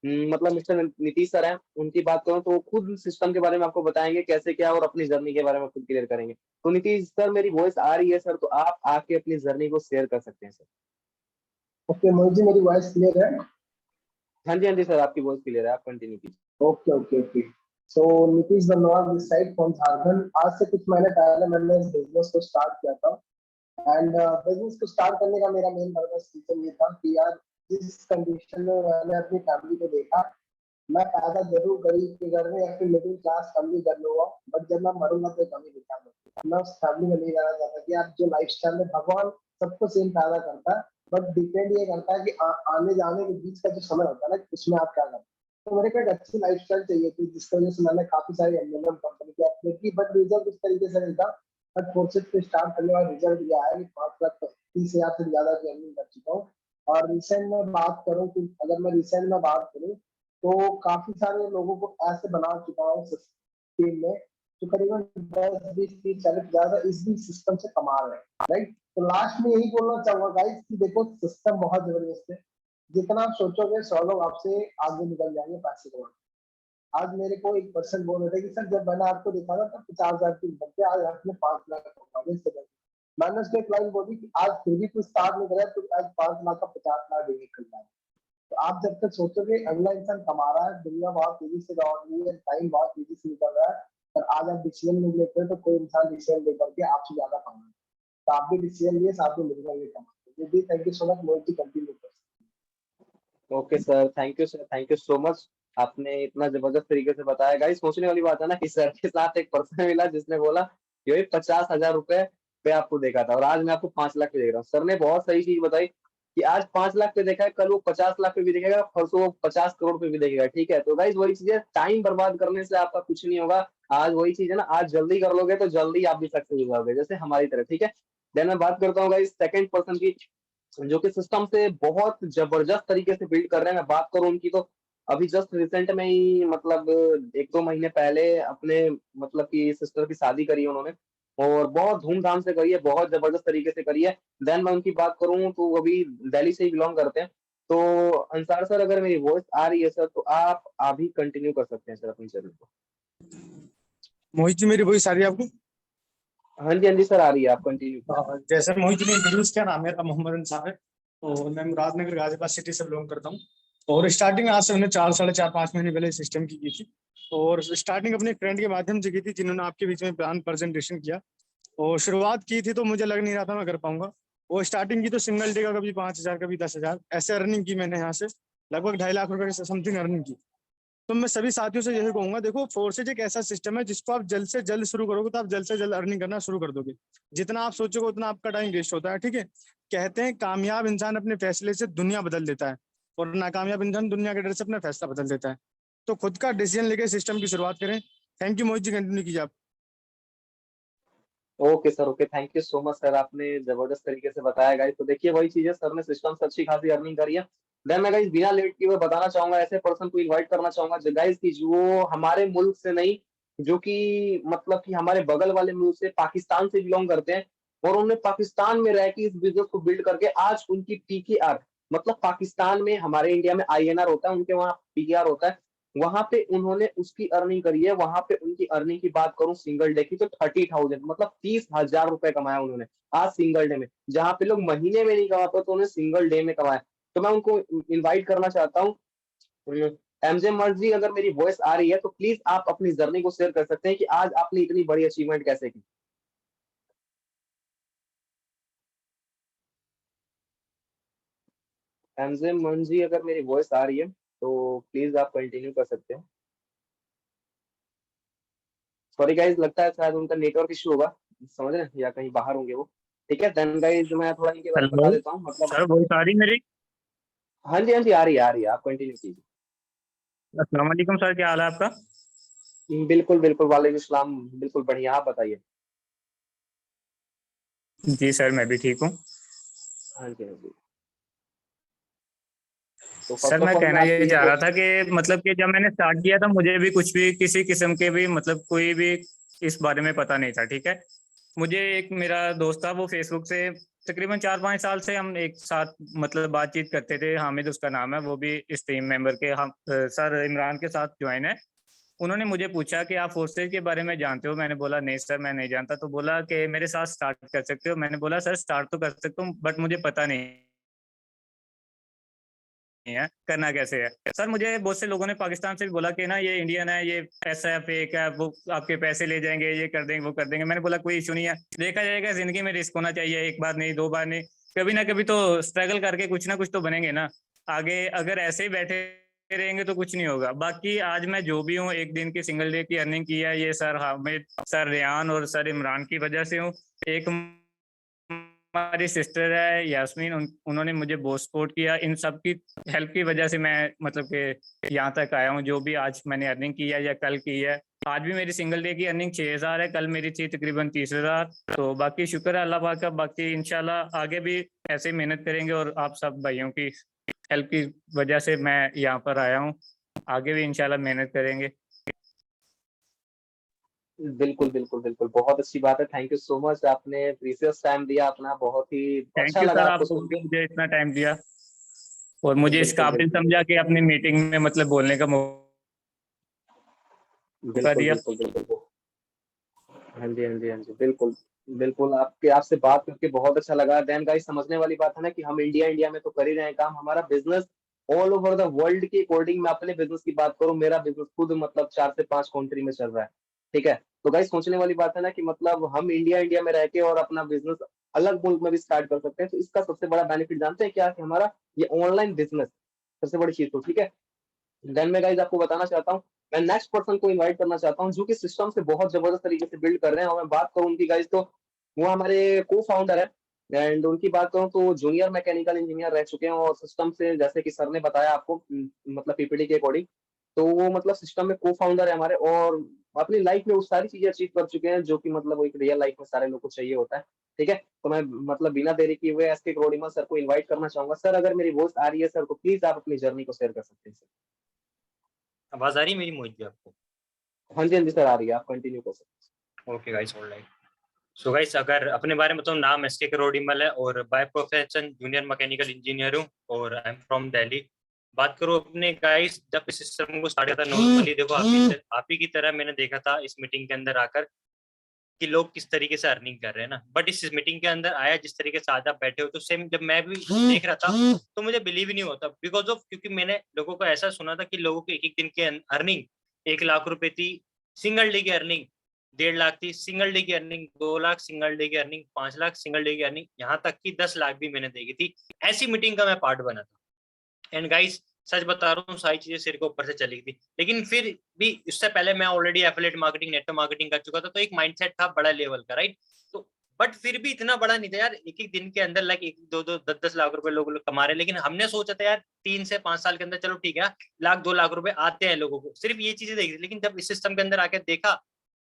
मतलब मिस्टर नीतीश सर हैं। उनकी बात करूँ तो वो खुद सिस्टम के बारे में आपको बताएंगे कैसे क्या, और अपनी जर्नी के बारे में खुद क्लियर करेंगे। तो नीतीश सर, मेरी वॉइस आ रही है सर, तो आप आके अपनी जर्नी को शेयर कर सकते हैं सर। ओके मोहित जी, मेरी वॉइस क्लियर है? हाँ जी, हाँ जी सर, आपकी वॉइस क्लियर है, आप कंटिन्यू कीजिए। Okay okay okay. So Nitish Barnwal this side from Jharkhand. आज से कुछ महीने पहले मैंने इस बिजनेस को स्टार्ट किया था, एंड बिजनेस को स्टार्ट करने का मेरा मेन पर्पस रीजन ये था कि यार जिस कंडीशन में मैंने अपनी फैमिली को देखा, मैं पैदा जरूर गरीब के घर में या फिर मिडिल क्लास फैमिली कर लूंगा, बट जब मैं मरूंगा तो कमी दिखाऊंगा। मैं उस फैमिली में नहीं रहना चाहता कि यार जो लाइफस्टाइल में भगवान सबको सेम पैदा करता है, बट डिपेंड ये करता है कि आने जाने के बीच का जो समय होता है ना, उसमें आप क्या करते हैं। तो मेरे को एक अच्छी लाइफस्टाइल चाहिए थी, जिसकी वजह से मैंने काफी सारी एमएलएम कंपनी की अप्लाई की, बट रिजल्ट इस तरीके से नहीं था। बट कोर्सेज पे स्टार्ट करने वाला रिजल्ट ये आया कि 5,30,000 से ज्यादा की अर्निंग कर चुका हूँ। और रिसेंट में बात करूँ कि अगर मैं रिसेंट में बात करूँ तो काफी सारे लोगों को ऐसे बना चुका हूँ टीम में, जो करीबन 10, 20, 30, 40 ज्यादा इस भी सिस्टम से कमा रहे हैं, राइट। तो लास्ट में यही बोलना चाहूंगा गाइस कि देखो सिस्टम बहुत जबरदस्त है। जितना आप सोचोगे 100 लोग आपसे आगे निकल जाएंगे पैसे कमाने। आज मेरे को एक पर्सन बोल रहे थे कि सर जब मैंने आपको देखा था तब 50,000 की इनकम थी, आज आपने 5 लाख कमा से। मैंने उसको एक लाइन बोली कि आज फिर भी कुछ स्टार्ट नहीं करा तो आज 5 लाख का 50 लाख भी निकल जाए। तो आप जब तक सोचोगे अगला इंसान कमा रहा है, दुनिया बहुत तेजी से दौड़ रही है, टाइम बहुत तेजी से निकल रहा है, और आज आप डिसीजन नहीं लेते हो तो कोई इंसान डिसीजन लेकर के आपसे ज्यादा कमा, तो आप भी डिसीजन लिए, साथ में मिलकर ये कमा। जी thank you so much, Mohit ji continue कर। Okay sir, thank you sir, thank you so much. आपने इतना जबरदस्त तरीके से बताया। गाइस सोचने वाली बात है ना कि सर के साथ एक पर्सन मिला जिसने बोला ये 50,000 रुपए पे आपको देखा था, और आज मैं आपको 5 लाख पे देख रहा हूँ। सर ने बहुत सही चीज बताई कि आज 5 लाख पे देखा है, कल वो 50 लाख पे भी देखेगा, परसों वो 50 करोड़ पे भी देखेगा। ठीक है, तो गाइस वही चीज है, टाइम बर्बाद करने से आपका कुछ नहीं होगा। आज वही चीज है ना, आज जल्दी कर लोगे तो जल्दी आप भी सक्सेस हो जाओगे, जैसे हमारी तरह। ठीक है, देन मैं बात करता हूँ गाइस सेकंड पर्सन की, जो कि सिस्टम से बहुत जबरदस्त तरीके से बिल्ड कर रहे हैं। मैं बात करूं उनकी तो अभी जस्ट रिसेंट में ही, मतलब 1-2 महीने पहले अपने मतलब कि सिस्टर की शादी करी है उन्होंने, और बहुत धूमधाम से करी है, बहुत जबरदस्त तरीके से करी है। देन मैं उनकी बात करूं तो वो अभी दिल्ली से ही बिलोंग करते हैं। तो अंसार सर, अगर मेरी वॉइस आ रही है सर, तो आप अभी कंटिन्यू कर सकते हैं सर अपनी चैनल को। मोहित जी मेरी वॉइस आ रही है आपको? हाँ जी, हाँ जी सर, आ रही है, आप कंटिन्यू। जैसे मोहित जी ने इंट्रोड्यूस किया ना, मेरा मोहम्मद अंसार है और मैं मुरादनगर गाजियाबाद सिटी से बिलोंग करता हूँ। और स्टार्टिंग आज से मैंने 4, 4.5 महीने पहले सिस्टम की थी, और स्टार्टिंग अपने फ्रेंड के माध्यम से की थी जिन्होंने आपके बीच में प्लान प्रेजेंटेशन किया। और शुरुआत की थी तो मुझे लग नहीं रहा था मैं कर पाऊंगा। वो स्टार्टिंग की तो सिंगल डे का कभी 5,000 कभी 10,000 ऐसे अर्निंग की मैंने यहाँ से लगभग 2.5 लाख रुपए के समथिंग अर्निंग की। तो मैं सभी साथियों से यही कहूंगा, देखो फोर्सेज एक ऐसा सिस्टम है जिसको आप जल्द से जल्द शुरू करोगे तो आप जल्द से जल्द अर्निंग करना शुरू कर दोगे। जितना आप सोचोगे उतना आपका टाइम वेस्ट होता है। ठीक है, कहते हैं कामयाब इंसान अपने फैसले से दुनिया बदल देता है, और नाकामयाब इंसान दुनिया के डर से अपना फैसला बदल देता है। तो खुद का डिसीजन लेके सिस्टम की शुरुआत करें। Thank you Mohit ji, continue कीजिए आप। Okay sir, okay, thank you so much sir, आपने जबरदस्त तरीके से बताया गाइस। तो देखिए वही चीज है, सर ने सिस्टम से अच्छी खासी अर्निंग करी है। देन मैं गाइस बिना लेट किए हुए बताना चाहूंगा, ऐसे पर्सन को इनवाइट करना चाहूंगा जो गाइस की जो हमारे मुल्क से नहीं, जो कि मतलब कि हमारे बगल वाले मुल्क से, पाकिस्तान से बिलोंग करते हैं, और उन्होंने पाकिस्तान में रह के इस बिजनेस को बिल्ड करके आज उनकी पीकेआर, मतलब पाकिस्तान में, हमारे इंडिया में आईएनआर होता है, उनके वहाँ पीकेआर होता है, वहां पे उन्होंने उसकी अर्निंग करी है। वहां पे उनकी अर्निंग की बात करूं सिंगल डे की तो 30,000, मतलब 30,000 रुपए कमाया उन्होंने आज सिंगल डे में। जहां पे लोग महीने में नहीं कमा पाते, तो उन्होंने सिंगल डे में कमाया। तो मैं उनको इनवाइट करना चाहता हूँ। एमजे मर्ज जी, अगर मेरी वॉइस आ रही है तो प्लीज आप अपनी जर्नी को शेयर कर सकते हैं कि आज आपने इतनी बड़ी अचीवमेंट कैसे की। एमजे मर्ज जी, अगर मेरी वॉइस आ रही है तो प्लीज आप कंटिन्यू कर सकते हैं। सॉरी गाइज, लगता है शायद उनका नेटवर्क इशू होगा, समझ रहे हैं, या कहीं बाहर होंगे वो। ठीक है, देन गाइज मैं थोड़ा इनके बारे में हेलो बता देता हूँ, मतलब। सर, वॉइस आ रही मेरी? हाँ जी, हाँ जी, आ रही है, आ रही है, आप कंटिन्यू कीजिए। अस्सलाम वालेकुम सर, क्या हाल है आपका? बिल्कुल बिल्कुल, वालेकुम सलाम, बिल्कुल बढ़िया, आप बताइए। जी सर, मैं भी ठीक हूँ। हाँ जी, हाँ जी। तो सर फर्स्ट ऑफ मैं ऑल मैं कहना आपको ये ये चाह रहा बोल था कि मतलब कि जब मैंने स्टार्ट किया था मुझे भी कुछ भी किसी किस्म के भी मतलब कोई भी इस बारे में पता नहीं था, ठीक है। मुझे एक मेरा दोस्त था, वो फेसबुक से तकरीबन 4-5 साल से हम एक साथ मतलब बातचीत करते थे, हामिद उसका नाम है, वो भी इस टीम मेंबर के हम सर इमरान के साथ ज्वाइन है। उन्होंने मुझे पूछा कि आप फोर्सेज के बारे में जानते हो, मैंने बोला नहीं सर मैं नहीं जानता, तो बोला कि मेरे साथ स्टार्ट कर सकते हो, मैंने बोला सर स्टार्ट तो कर सकता हूँ बट मुझे पता नहीं है करना कैसे है। सर मुझे बहुत से लोगों ने पाकिस्तान से भी बोला कि ना ये इंडियन है, ये ऐसा है, फेक है, वो आपके पैसे ले जाएंगे, ये कर देंगे वो कर देंगे। मैंने बोला कोई इशू नहीं है, देखा जाएगा, जिंदगी में रिस्क होना चाहिए, एक बार नहीं 2 बार नहीं, कभी ना कभी तो स्ट्रगल करके कुछ ना कुछ तो बनेंगे ना आगे। अगर ऐसे ही बैठे रहेंगे तो कुछ नहीं होगा। बाकी आज मैं जो भी हूँ, एक दिन की सिंगल डे की अर्निंग की है ये सर हामिद, सर रेहान और सर इमरान की वजह से हूँ। एक हमारी सिस्टर है यास्मीन, उन्होंने मुझे बहुत सपोर्ट किया, इन सब की हेल्प की वजह से मैं मतलब कि यहाँ तक आया हूँ। जो भी आज मैंने अर्निंग की है या कल की है, आज भी मेरी सिंगल डे की अर्निंग 6,000 है, कल मेरी थी तकरीबन 30,000। तो बाकी शुक्र है अल्लाह पाक का, बाकी इंशाल्लाह आगे भी ऐसे ही मेहनत करेंगे और आप सब भाइयों की हेल्प की वजह से मैं यहाँ पर आया हूँ, आगे भी इंशाल्लाह मेहनत करेंगे। बिल्कुल, बिल्कुल, बिल्कुल। बहुत अच्छी बात है। थैंक यू सो मच आपने प्रीशियस टाइम दिया अपना, बहुत ही थैंक अच्छा यू लगा सर, आपको आपको सुन के। मुझे इतना टाइम दिया और मुझे इस बिल्कुल, काबिल बिल्कुल, समझा कि अपनी मीटिंग में मतलब बोलने का मौका बिल्कुल, दिया। बिल्कुल, बिल्कुल। हाँ जी, हाँ जी, हाँ जी। बिल्कुल, बिल्कुल आपके आपसे बात करके बहुत अच्छा लगा। देन गाइस समझने वाली बात है ना कि हम इंडिया में तो कर ही रहे हैं काम, हमारा business all over the world के अकॉर्डिंग मैं अपने बिज़नेस की बात करूँ, मेरा बिज़नेस खुद मतलब 4 से 5 कंट्री में चल रहा है, ठीक है? तो गाइस सोचने वाली बात है ना कि मतलब हम इंडिया में रह के और अपना बिज़नेस अलग मुल्क में भी स्टार्ट कर सकते हैं। तो इसका सबसे बड़ा बेनिफिट जानते हैं क्या है? कि हमारा ये ऑनलाइन बिज़नेस सबसे बड़ी चीज़ तो ठीक है? देन मैं गाइस आपको बताना चाहता हूँ, मैं नेक्स्ट पर्सन को इनवाइट करना चाहता हूँ जो कि सिस्टम से बहुत जबरदस्त तरीके से बिल्ड कर रहे हैं और मैं बात करूँ उनकी गाइस तो वो हमारे को-फाउंडर है एंड उनकी बात करूँ तो जूनियर मैकेनिकल इंजीनियर रह चुके हैं और सिस्टम से जैसे कि सर ने बताया आपको मतलब पीपीटी के अकॉर्डिंग, तो वो मतलब सिस्टम में को-फाउंडर है हमारे और अपनी लाइफ में वो सारी चीज़ें अचीव कर चुके हैं जो कि मतलब वो एक रियल लाइफ में सारे लोग को चाहिए होता है, ठीक है? तो मैं मतलब बिना देरी किए हुए एसके गौड़ीमा सर को इनवाइट करना चाहूँगा। सर अगर मेरी वॉइस आ रही है सर तो प्लीज़ आप अपनी जर्नी को शेयर कर सकते हैं सर। आवाज आ रही है मेरी मोहित जी आपको? हाँ जी, हाँ जी सर आ रही है, आप कंटिन्यू कर सकते okay guys, alright. So guys, अगर अपने बारे में बताऊं, नाम एसके करोड़ीमल है और by profession junior mechanical engineer हूं और आई एम फ्रॉम दिल्ली। बात करूं अपने गाइस, जब इस सिस्टम को स्टार्ट किया था नॉर्मली देखो आप ही की तरह मैंने देखा था इस मीटिंग के अंदर आकर कि लोग किस तरीके से अर्निंग कर रहे हैं ना, बट इस मीटिंग के अंदर आया जिस तरीके से आज आप बैठे हो तो सेम जब मैं भी देख रहा था तो मुझे बिलीव ही नहीं होता बिकॉज ऑफ, क्योंकि मैंने लोगों को ऐसा सुना था कि लोगों को एक एक दिन की अर्निंग 1 लाख रुपए थी, सिंगल डे की अर्निंग 1.5 लाख थी, सिंगल डे की अर्निंग 2 लाख, सिंगल डे की अर्निंग 5 लाख, सिंगल डे की अर्निंग यहाँ तक की 10 लाख भी मैंने देखी थी। ऐसी मीटिंग का मैं पार्ट बना था एंड गाइस सच बता रहा हूँ सारी चीजें सिर के ऊपर से चली थी, लेकिन फिर भी इससे पहले मैं already affiliate marketing network marketing कर चुका था, तो एक माइंडसेट था बड़ा लेवल का, राइट? तो बट फिर भी इतना बड़ा नहीं था यार, एक एक दिन के अंदर लाइक 1-2 10-10 लाख रुपए लोग कमा रहे, लेकिन हमने सोचा था यार 3 से 5 साल के अंदर चलो ठीक है 1-2 लाख रुपए आते हैं लोगों को, सिर्फ ये चीजें देखी थी। लेकिन जब इस सिस्टम के अंदर आके देखा,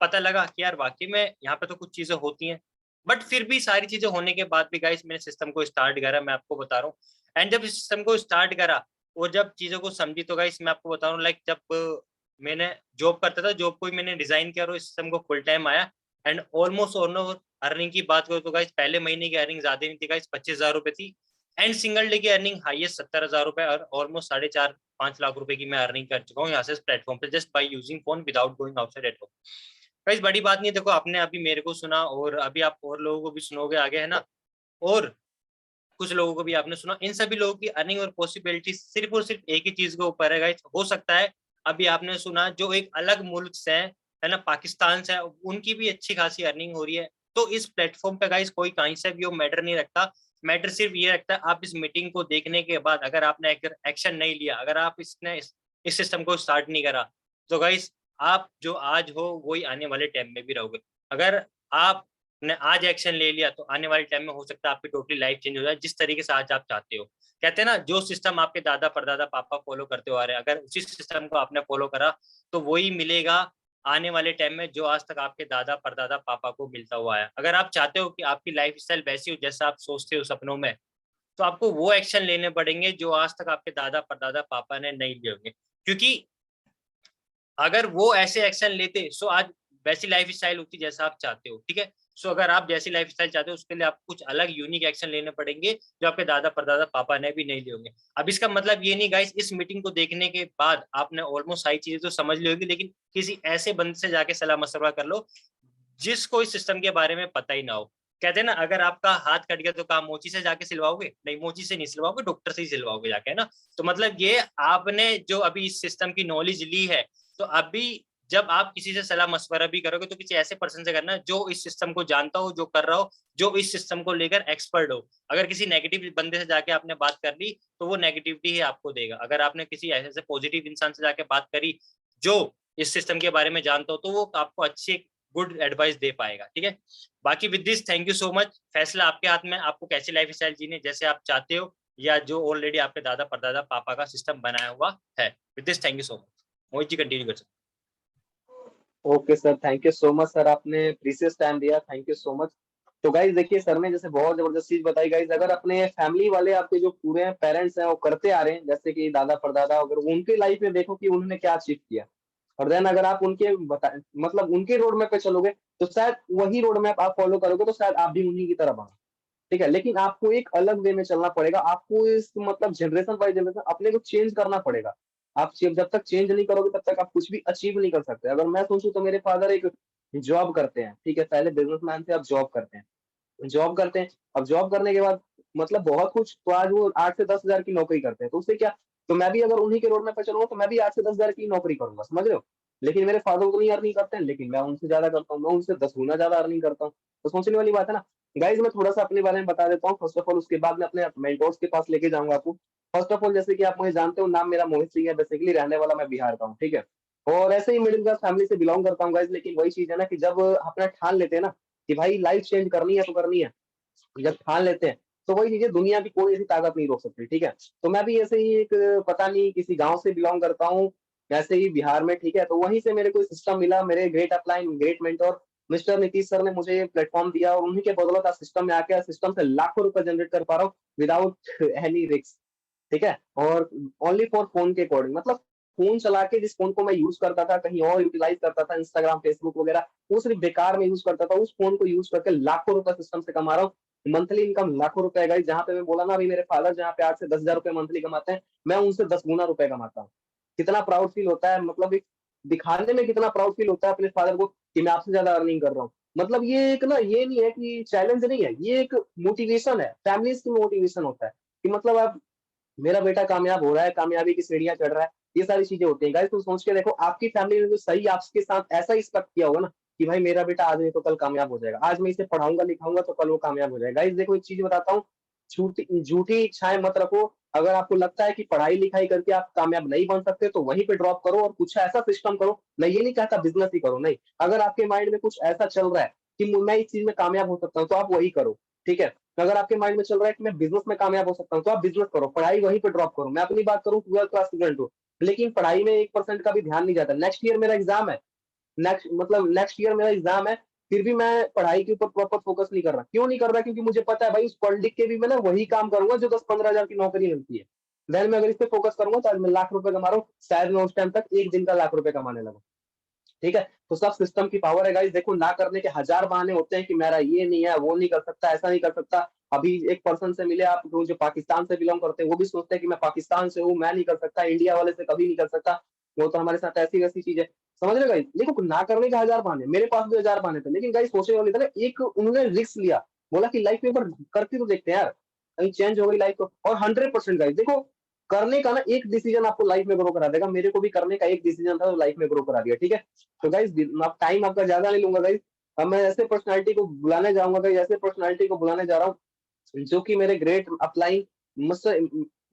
पता लगा कि यार वाकई में यहाँ पे तो कुछ चीजें होती हैं। बट फिर भी सारी चीजें होने के बाद भी गाइस मैंने सिस्टम को स्टार्ट करा, मैं आपको बता रहा हूँ। एंड जब इस सिस्टम को स्टार्ट करा और जब चीजों को समझी तो गाइस मैं आपको बता रहा हूँ, लाइक जब मैंने जॉब करता था, जॉब को मैंने डिजाइन किया और इस सिस्टम को फुल टाइम आया एंड ऑलमोस्ट अर्निंग की बात करो तो गाइस पहले महीने की अर्निंग ज्यादा नहीं थी गाइस, 25,000 रुपए थी एंड सिंगल डे की अर्निंग हाईएस्ट 70,000 रुपए और ऑलमोस्ट 4.5-5 लाख रुपए की मैं अर्निंग कर चुका हूँ यहाँ से इस प्लेटफॉर्म पे, just by using phone without going outside at home. Guys बड़ी बात नहीं है, देखो आपने अभी मेरे को सुना और अभी आप और लोगों को भी सुनोगे आगे, है ना? और कुछ लोगों को भी आपने सुना, इन सभी लोगों की अर्निंग और पॉसिबिलिटी सिर्फ और सिर्फ एक ही चीज के ऊपर है गाइस। हो सकता है अभी आपने सुना जो एक अलग मुल्क से है ना, पाकिस्तान से, उनकी भी अच्छी खासी अर्निंग हो रही है। तो इस प्लेटफॉर्म पे गाइस कोई कहीं से भी वो मैटर नहीं रखता, मैटर सिर्फ ये रखता है आप इस मीटिंग को देखने के बाद अगर आपने एक्शन नहीं लिया, अगर आप इस सिस्टम को स्टार्ट नहीं करा, तो गाइस आप जो आज हो वही आने वाले टाइम में भी रहोगे। अगर आप ने आज एक्शन ले लिया तो आने वाले टाइम में हो सकता है आपकी टोटली लाइफ चेंज हो जाए जिस तरीके से आज आप चाहते हो। कहते हैं ना, जो सिस्टम आपके दादा परदादा पापा फॉलो करते हुए आ रहे हैं, अगर उसी सिस्टम को आपने फॉलो करा तो वही मिलेगा आने वाले टाइम में जो आज तक आपके दादा परदादा पापा को मिलता हुआ है। अगर आप चाहते हो कि आपकी लाइफ स्टाइल वैसी हो जैसा आप सोचते हो सपनों में, तो आपको वो एक्शन लेने पड़ेंगे जो आज तक आपके दादा परदादा पापा ने नहीं लिए होंगे। क्योंकि अगर वो ऐसे एक्शन लेते सो आज वैसी लाइफ स्टाइल होती जैसा आप चाहते हो, ठीक है। सो अगर आप जैसी लाइफ स्टाइल चाहते हो उसके लिए आपको कुछ अलग यूनिक एक्शन लेने पड़ेंगे जो आपके दादा परदादा पापा ने भी नहीं लिए होंगे। अब इसका मतलब ये नहीं गाइस, इस मीटिंग को देखने के बाद आपने ऑलमोस्ट सारी चीजें तो समझ ली होगी, लेकिन किसी ऐसे बंदे से जाके सलाह मशवरा कर लो जिसको इस सिस्टम के बारे में पता ही ना हो। कहते हैं ना, अगर आपका हाथ कट गया तो काम मोची से जाके सिलवाओगे? नहीं, मोची से नहीं सिलवाओगे, डॉक्टर से ही सिलवाओगे जाके, है ना। तो मतलब ये आपने जो अभी इस सिस्टम की नॉलेज ली है, तो अभी जब आप किसी से सलाह मशवरा भी करोगे तो किसी ऐसे पर्सन से करना जो इस सिस्टम को जानता हो, जो कर रहा हो, जो इस सिस्टम को लेकर एक्सपर्ट हो। अगर किसी नेगेटिव बंदे से जाके आपने बात कर ली तो वो नेगेटिविटी ही आपको देगा। अगर आपने किसी ऐसे पॉजिटिव इंसान से जाके बात करी जो इस सिस्टम के बारे में जानता हो, तो वो आपको अच्छी गुड एडवाइस दे पाएगा, ठीक है। बाकी with this thank you so much. फैसला आपके हाथ में, आपको कैसी लाइफ स्टाइल जीने जैसे आप चाहते हो, या जो ऑलरेडी आपके दादा परदादा पापा का सिस्टम बनाया हुआ है। With this thank you so much. Mohit ji continue कर सकते। Okay sir, thank you so much sir, आपने प्रीशियस टाइम दिया, थैंक यू सो मच। तो गाइज देखिए, सर ने जैसे बहुत जबरदस्त चीज बताई गाइज, अगर अपने फैमिली वाले आपके जो पूरे पेरेंट्स हैं वो करते आ रहे हैं, जैसे कि दादा परदादा, अगर उनके लाइफ में देखो कि उन्होंने क्या अचीव किया, और देन अगर आप उनके मतलब उनके रोड मैप पे चलोगे तो शायद वही रोड मैप आप फॉलो करोगे तो शायद आप भी उन्हीं की तरह बनो, ठीक है। लेकिन आपको एक अलग वे में चलना पड़ेगा, आपको इस मतलब जनरेशन बाय जनरेशन अपने को चेंज करना पड़ेगा। आप जब तक चेंज नहीं करोगे तब तक आप कुछ भी अचीव नहीं कर सकते। अगर मैं सोचूं तो मेरे फादर एक जॉब करते हैं, ठीक है, पहले बिजनेसमैन थे, अब जॉब करते हैं, जॉब करते हैं। अब जॉब करने के बाद मतलब बहुत कुछ, तो आज वो 8 से 10 हजार की नौकरी करते हैं, तो उससे क्या, तो मैं भी अगर उन्हीं के रोड में पे चलूंगा तो मैं भी 8 से 10 हजार की नौकरी करूंगा, समझ रहे हो। लेकिन मेरे फादर उतनी अर्निंग करते हैं, लेकिन मैं उनसे ज्यादा करता हूँ, मैं उनसे 10 गुना ज्यादा अर्निंग करता हूँ। तो सोचने वाली बात है ना। गाइज मैं थोड़ा सा अपने बारे में बता देता हूँ फर्स्ट ऑफ ऑल, उसके बाद मैं अपने मेंटोर्स के पास लेके जाऊंगा आपको। फर्स्ट ऑफ ऑल, जैसे कि आप मुझे जानते हो, नाम मेरा मोहित सिंह है, बेसिकली रहने वाला मैं बिहार का हूँ, ठीक है। और ऐसे ही मिडिल क्लास फैमिली से बिलोंग करता हूँ गाइज। लेकिन वही चीज है ना कि जब अपना ठान लेते हैं ना कि भाई लाइफ चेंज करनी है तो करनी है, जब ठान लेते हैं तो वही चीजें दुनिया की कोई ऐसी ताकत नहीं रोक सकती, ठीक है। तो मैं भी ऐसे ही एक पता नहीं किसी गांव से बिलोंग करता हूँ, ऐसे ही बिहार में, ठीक है। तो वहीं से मेरे को सिस्टम मिला, मेरे great upline great mentor mister Nitish sir ने मुझे प्लेटफॉर्म दिया, और उन्हीं के बदौलत सिस्टम में आके सिस्टम से लाखों रुपए जनरेट कर पा रहा हूँ विदाउट एनी रिस्क, ठीक है। और ओनली फॉर फोन के अकॉर्डिंग, मतलब फोन चला के जिस फोन को मैं यूज करता था कहीं और यूटिलाइज करता था, इंस्टाग्राम फेसबुक वगैरह, वो सिर्फ बेकार में यूज करता था, उस फोन को यूज करके लाखों रुपए सिस्टम से कमा रहा हूँ। मंथली इनकम लाखों रुपए है गाइस। जहाँ पे मैं बोला ना अभी, मेरे फादर जहाँ पे 8 से 10 हजार रुपए मंथली कमाते हैं, मैं उनसे 10 गुना रुपए कमाता हूँ। कितना प्राउड फील होता है, मतलब एक दिखाने में कितना प्राउड फील होता है अपने फादर को कि मैं आपसे ज्यादा अर्निंग कर रहा हूँ। मतलब ये एक ना, ये नहीं है कि चैलेंज नहीं है, ये एक मोटिवेशन है, फैमिलीज की मोटिवेशन होता है कि मतलब आप, मेरा बेटा कामयाब हो रहा है, कामयाबी की सीढ़ियां चढ़ रहा है, ये सारी चीजें होती हैं गाइस। तो सोच के देखो, आपकी फैमिली ने जो सही आपके साथ ऐसा एक्सपेक्ट किया होगा ना कि भाई मेरा बेटा आज नहीं तो कल कामयाब हो जाएगा, आज मैं इसे पढ़ाऊंगा लिखाऊंगा तो कल वो कामयाब हो जाएगा। गाइस देखो, एक चीज बताता हूँ, झूठी झूठी इच्छाएं मत रखो। अगर आपको लगता है कि पढ़ाई लिखाई करके आप कामयाब नहीं बन सकते तो वहीं पे ड्रॉप करो और कुछ ऐसा सिस्टम करो। मैं ये नहीं कहता बिजनेस ही करो, नहीं, अगर आपके माइंड में कुछ ऐसा चल रहा है कि मैं इस चीज में कामयाब हो सकता हूँ तो आप वही करो, ठीक है। अगर आपके माइंड में चल रहा है कि मैं बिजनेस में कामयाब हो सकता हूँ तो आप बिजनेस करो, पढ़ाई वहीं पे ड्रॉप करो। मैं अपनी बात करूँ, 12th क्लास स्टूडेंट हूँ, लेकिन पढ़ाई में 1% का भी ध्यान नहीं जाता। नेक्स्ट ईयर मेरा एग्जाम है, नेक्स्ट ईयर मेरा एग्जाम है, फिर भी मैं पढ़ाई के ऊपर प्रॉपर फोकस नहीं कर रहा। क्यों नहीं कर रहा? क्योंकि मुझे पता है भाई, उस पढ़ लिख के भी मैं ना वही काम करूंगा जो 10-15 हजार की नौकरी मिलती है। देन मैं अगर इस पे फोकस करूंगा तो आज मैं लाख रुपए कमा रहा हूँ, शायद मैं उस टाइम तक एक दिन का लाख रुपए कमाने लगूं, ठीक है। तो सब सिस्टम की पावर है गाइस। देखो, ना करने के हजार बहाने होते हैं कि मेरा ये नहीं है, वो नहीं कर सकता, ऐसा नहीं कर सकता। अभी एक पर्सन से मिले आप जो पाकिस्तान से बिलोंग करते हैं, वो भी सोचते हैं कि मैं पाकिस्तान से हूँ, मैं नहीं कर सकता, इंडिया वाले से कभी नहीं कर सकता, वो तो हमारे साथ ऐसी वैसी चीज है, समझ रहे गाइस। देखो, ना करने के हजार बहाने, मेरे पास भी हजार बहाने थे, लेकिन गाइस सोचने वाली था ना, एक उन्होंने रिस्क लिया, बोला कि लाइफ में एक बार करके तो देखते हैं यार, कहीं चेंज हो गई लाइफ तो। और 100% गाइस देखो, करने का ना एक डिसीजन आपको लाइफ में ग्रो करा देगा। मेरे को भी करने का एक डिसीजन था, तो लाइफ में ग्रो करा दिया, ठीक है। तो गाइस आप टाइम आपका ज्यादा नहीं लूंगा गाइस, अब मैं ऐसे पर्सनालिटी को बुलाने जाऊंगा गाइस, ऐसे पर्सनालिटी को बुलाने जा रहा हूँ जो कि मेरे ग्रेट अपलाइन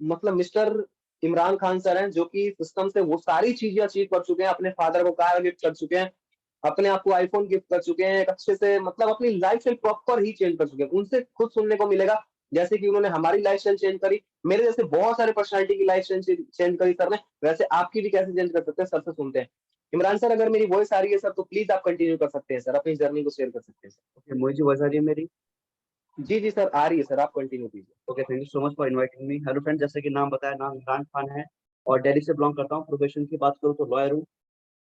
मतलब मिस्टर इमरान खान सर हैं, जो कि सिस्टम से वो सारी चीजें अचीव कर चुके हैं, अपने फादर को कार गिफ्ट कर चुके हैं, अपने आप को आईफोन गिफ्ट कर चुके हैं, एक अच्छे से मतलब अपनी लाइफ स्टाइल प्रॉपर ही चेंज कर चुके हैं। उनसे खुद सुनने को मिलेगा, जैसे कि उन्होंने हमारी लाइफ स्टाइल चेंज करी, मेरे जैसे बहुत सारे पर्सनालिटी की लाइफ स्टाइल चेंज करी सर ने, वैसे आपकी भी कैसे चेंज कर सकते हैं, सर से सुनते हैं। इमरान सर, अगर मेरी वॉइस आ रही है सर तो प्लीज आप कंटिन्यू कर सकते हैं सर, अपनी जर्नी को शेयर कर सकते हैं सर। ओके, मुझे वॉइस आ रही है मेरी? जी जी सर, आ रही है सर, आप कंटिन्यू कीजिए। Okay, thank you so much for inviting me. Hello friend, जैसे कि नाम बताया, नाम इमरान खान है और दिल्ली से बिलोंग करता हूँ। प्रोफेशन की बात करूँ तो लॉयर हूँ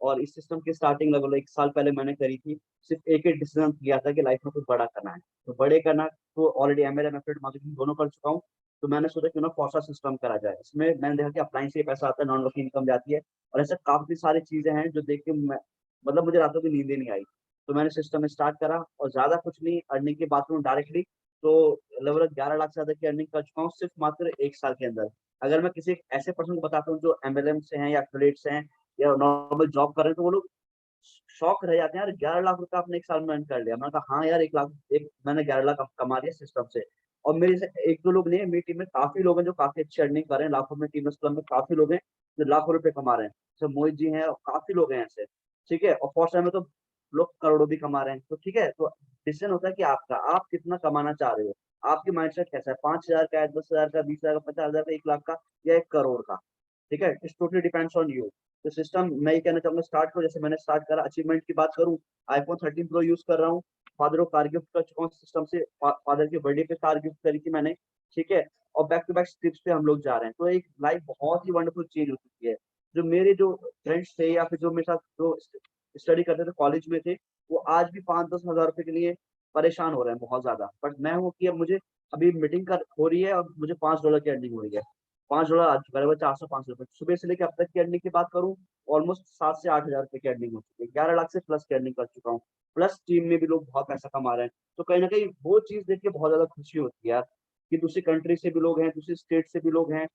और इस सिस्टम की स्टार्टिंग लगभग 1 साल पहले मैंने करी थी। सिर्फ एक ही डिसीजन किया था कि लाइफ में कुछ बड़ा करना है। तो बड़े करना तो ऑलरेडी एमएलए एफिलिएट मार्केटिंग दोनों कर चुका हूँ। तो मैंने सोचा क्यों ना फॉसा सिस्टम करा जाए। इसमें मैंने देखा कि अप्लाइंस से पैसा आता है, नॉन वर्किंग इनकम जाती है और ऐसे काफी सारी चीजें हैं जो देख के मैं मतलब मुझे रातों की नींद ही नहीं आई। तो मैंने सिस्टम स्टार्ट करा और ज्यादा कुछ नहीं, अर्निंग की बात करूँ डायरेक्टली तो लगभग 11 लाख से ज्यादा की अर्निंग कर चुका हूँ सिर्फ मात्र 1 साल के अंदर। अगर मैं किसी ऐसे पर्सन को बताता हूँ जो एमएलएम से हैं या एफिलिएट से हैं या नॉर्मल जॉब कर रहे हैं तो वो लोग शौक रह जाते हैं, यार 11 लाख रुपए आपने 1 साल में अर्न कर लिया। मैंने कहा हाँ यार, 1 लाख एक मैंने 11 लाख कमा लिया सिस्टम से। और मेरे से एक दो लोग नहीं है, मेरी टीम में काफी लोग हैं जो काफी अच्छी अर्निंग कर रहे हैं। लाखों में टीम क्लब में काफी लोग हैं जो लाखों रुपए कमा रहे हैं, जैसे मोहित जी हैं और काफी लोग हैं ऐसे। ठीक है, और फर्स्ट टाइम में तो लोग करोड़ों भी कमा रहे हैं। तो ठीक है, तो डिसीजन होता है कि आपका आप कितना कमाना चाह रहे हो, आपकी माइंडसेट कैसा है, 5,000 का है, 10,000 का, 20,000 का, 50,000 का, 1 लाख का या 1 करोड़ का। ठीक है, it's totally depends on you. तो सिस्टम मैं ये कहना चाहूंगा स्टार्ट करो, जैसे मैंने स्टार्ट करा। अचीवमेंट की बात करूं, आईफोन 13 प्रो यूज कर रहा हूँ। फादर को कार गिफ्ट कर चुका हूँ सिस्टम से, फादर के बर्थडे पे कार गिफ्ट करी थी मैंने। ठीक है, और बैक टू बैक ट्रिप्स पे हम लोग जा रहे हैं। तो एक लाइफ बहुत ही वंडरफुल चेंज हो चुकी है। जो मेरे जो फ्रेंड्स थे या फिर जो मेरे साथ जो स्टडी करते थे कॉलेज में थे, वो आज भी 5-10 हजार रुपए के लिए परेशान हो रहे हैं बहुत ज्यादा। बट मैं हूँ कि अब मुझे अभी मीटिंग कर हो रही है और मुझे $5 की अर्निंग हो रही है। $5 आ चुका है, 400-500 रुपए। सुबह से लेकर अब तक की अर्निंग की बात करूँ, ऑलमोस्ट 7 से 8 हजार रुपए की अर्निंग हो चुकी है। 11 लाख से प्लस की अर्निंग कर चुका हूँ। प्लस टीम में भी लोग बहुत पैसा कमा रहे हैं। तो कहीं ना कहीं वो चीज देख के बहुत ज्यादा खुशी होती है यार, कि दूसरी कंट्री से भी लोग हैं, दूसरी स्टेट से भी लोग हैं,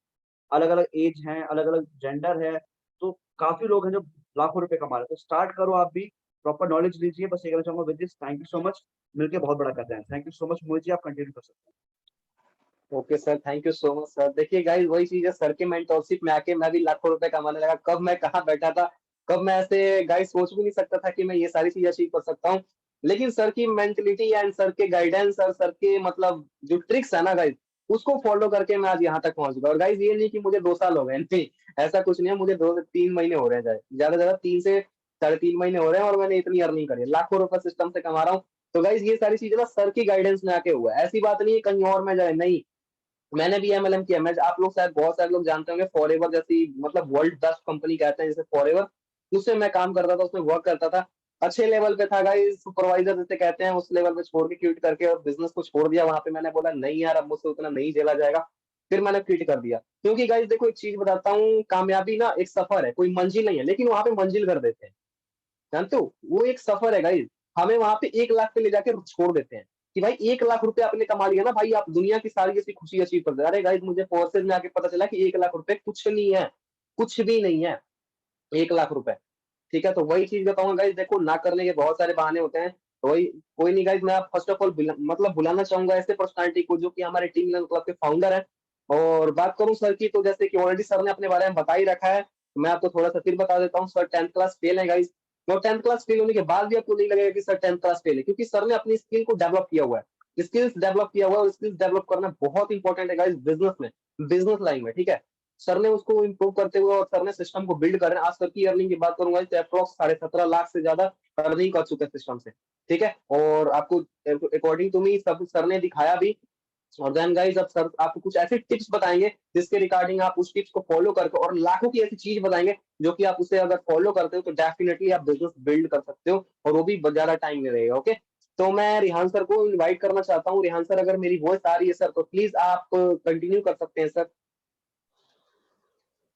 अलग अलग एज हैं, अलग अलग जेंडर है। तो काफी लोग हैं जो लाखों रुपए कमा रहे हैं। तो स्टार्ट करो आप भी, प्रॉपर नॉलेज लीजिए। बस ये कहना चाहूंगा with this, thank you so much. मिलके बहुत बड़ा करते हैं। Thank you so much Mohit जी, आप कंटिन्यू कर सकते हैं। Okay sir, thank you so much sir. देखिए गाइस, वही चीज है, सर के मेंटरशिप में आके मैं भी लाखों रुपए कमाने लगा। कब मैं कहाँ बैठा था, कब मैं ऐसे गाइस सोच भी नहीं सकता था कि मैं ये सारी चीज अचीव कर सकता हूँ। लेकिन सर की मेंटलिटी एंड सर के गाइडेंस और सर के मतलब जो ट्रिक्स है ना गाइस, उसको फॉलो करके मैं आज यहाँ तक पहुंच गया। और गाइस ये नहीं कि मुझे 2 साल हो गए, नहीं, ऐसा कुछ नहीं है। मुझे 2 से 3 महीने हो रहे हैं, ज्यादा से ज्यादा 3 से 3.5 महीने हो रहे हैं और मैंने इतनी अर्निंग करी है, लाखों रुपए सिस्टम से कमा रहा हूँ। तो गाइस ये सारी चीजें ना सर की गाइडेंस में आके हुआ है, ऐसी बात नहीं है कहीं और में जाए, नहीं। मैंने भी एमएलएम किया। मैं आप लोग शायद बहुत सारे लोग जानते होंगे, फॉरएवर जैसी मतलब वर्ल्ड बेस्ट कंपनी कहते हैं जैसे फॉरएवर, उससे मैं काम करता था, उसमें वर्क करता था। अच्छे लेवल पे था गाइस, सुपरवाइजर जैसे कहते हैं, उस लेवल पे छोड़ के क्विट करके और बिजनेस को छोड़ दिया। वहां पे मैंने बोला नहीं यार, अब मुझसे उतना नहीं झेला जाएगा। फिर मैंने क्विट कर दिया। क्योंकि गाइस देखो, एक चीज बताता हूँ, कामयाबी ना एक सफर है, कोई मंजिल नहीं है, लेकिन वहां पे मंजिल कर देते हैं, जानते हो, वो एक सफर है गाइस। हमें वहां पे 1 लाख पे ले जाके छोड़ देते हैं कि भाई 1 लाख रुपए आपने कमा लिया ना भाई, आप दुनिया की सारी ऐसी खुशी अचीव कर दे। अरे गाइस, मुझे फोर्सेज में आके पता चला कि 1 लाख रुपए कुछ नहीं है, कुछ भी नहीं है 1 लाख रुपए। ठीक है, तो वही चीज बताऊंगा गाइस, देखो ना करने के बहुत सारे बहाने होते हैं। तो वही, कोई नहीं गाइस, मैं आप फर्स्ट ऑफ ऑल मतलब बुलाना चाहूंगा ऐसे पर्सनालिटी को जो कि हमारे टीम क्लब के फाउंडर है। और बात करूं सर की, तो जैसे कि ऑलरेडी सर ने अपने बारे में बता ही रखा है, तो मैं आपको थोड़ा सा फिर बता देता हूँ। सर 10th क्लास फेल है गाइस। और 10th क्लास फेल होने के बाद भी आपको नहीं लगेगा कि सर 10th क्लास फेल है, क्योंकि सर ने अपनी स्किल को डेवलप किया हुआ है, स्किल्स डेवलप किया हुआ है। और स्किल्स डेवलप करना बहुत इंपॉर्टेंट है गाइस बिजनेस में, बिजनेस लाइन में। ठीक है, सर ने उसको इम्प्रूव करते हुए और सर ने सिस्टम को बिल्ड कर, आज सर की अर्निंग की बात करूंगा तो अप्रॉक्स 17.5 लाख से ज्यादा अर्निंग कर चुके हैं सिस्टम से। ठीक है, और आपको अकॉर्डिंग टू मी सब सर ने दिखाया भी। और देन गाइस, अब सर आपको कुछ ऐसे टिप्स बताएंगे जिसके रिगार्डिंग आप उस टिप्स को फॉलो करके, और लाखों की ऐसी चीज बताएंगे जो कि आप उसे अगर फॉलो करते हो तो डेफिनेटली आप बिजनेस बिल्ड कर सकते हो, और वो भी ज्यादा टाइम में रहेगा। ओके, तो मैं रिहान सर को इनवाइट करना चाहता हूँ। रिहान सर, अगर मेरी वॉइस आ रही है सर, तो प्लीज आप कंटिन्यू कर सकते हैं सर।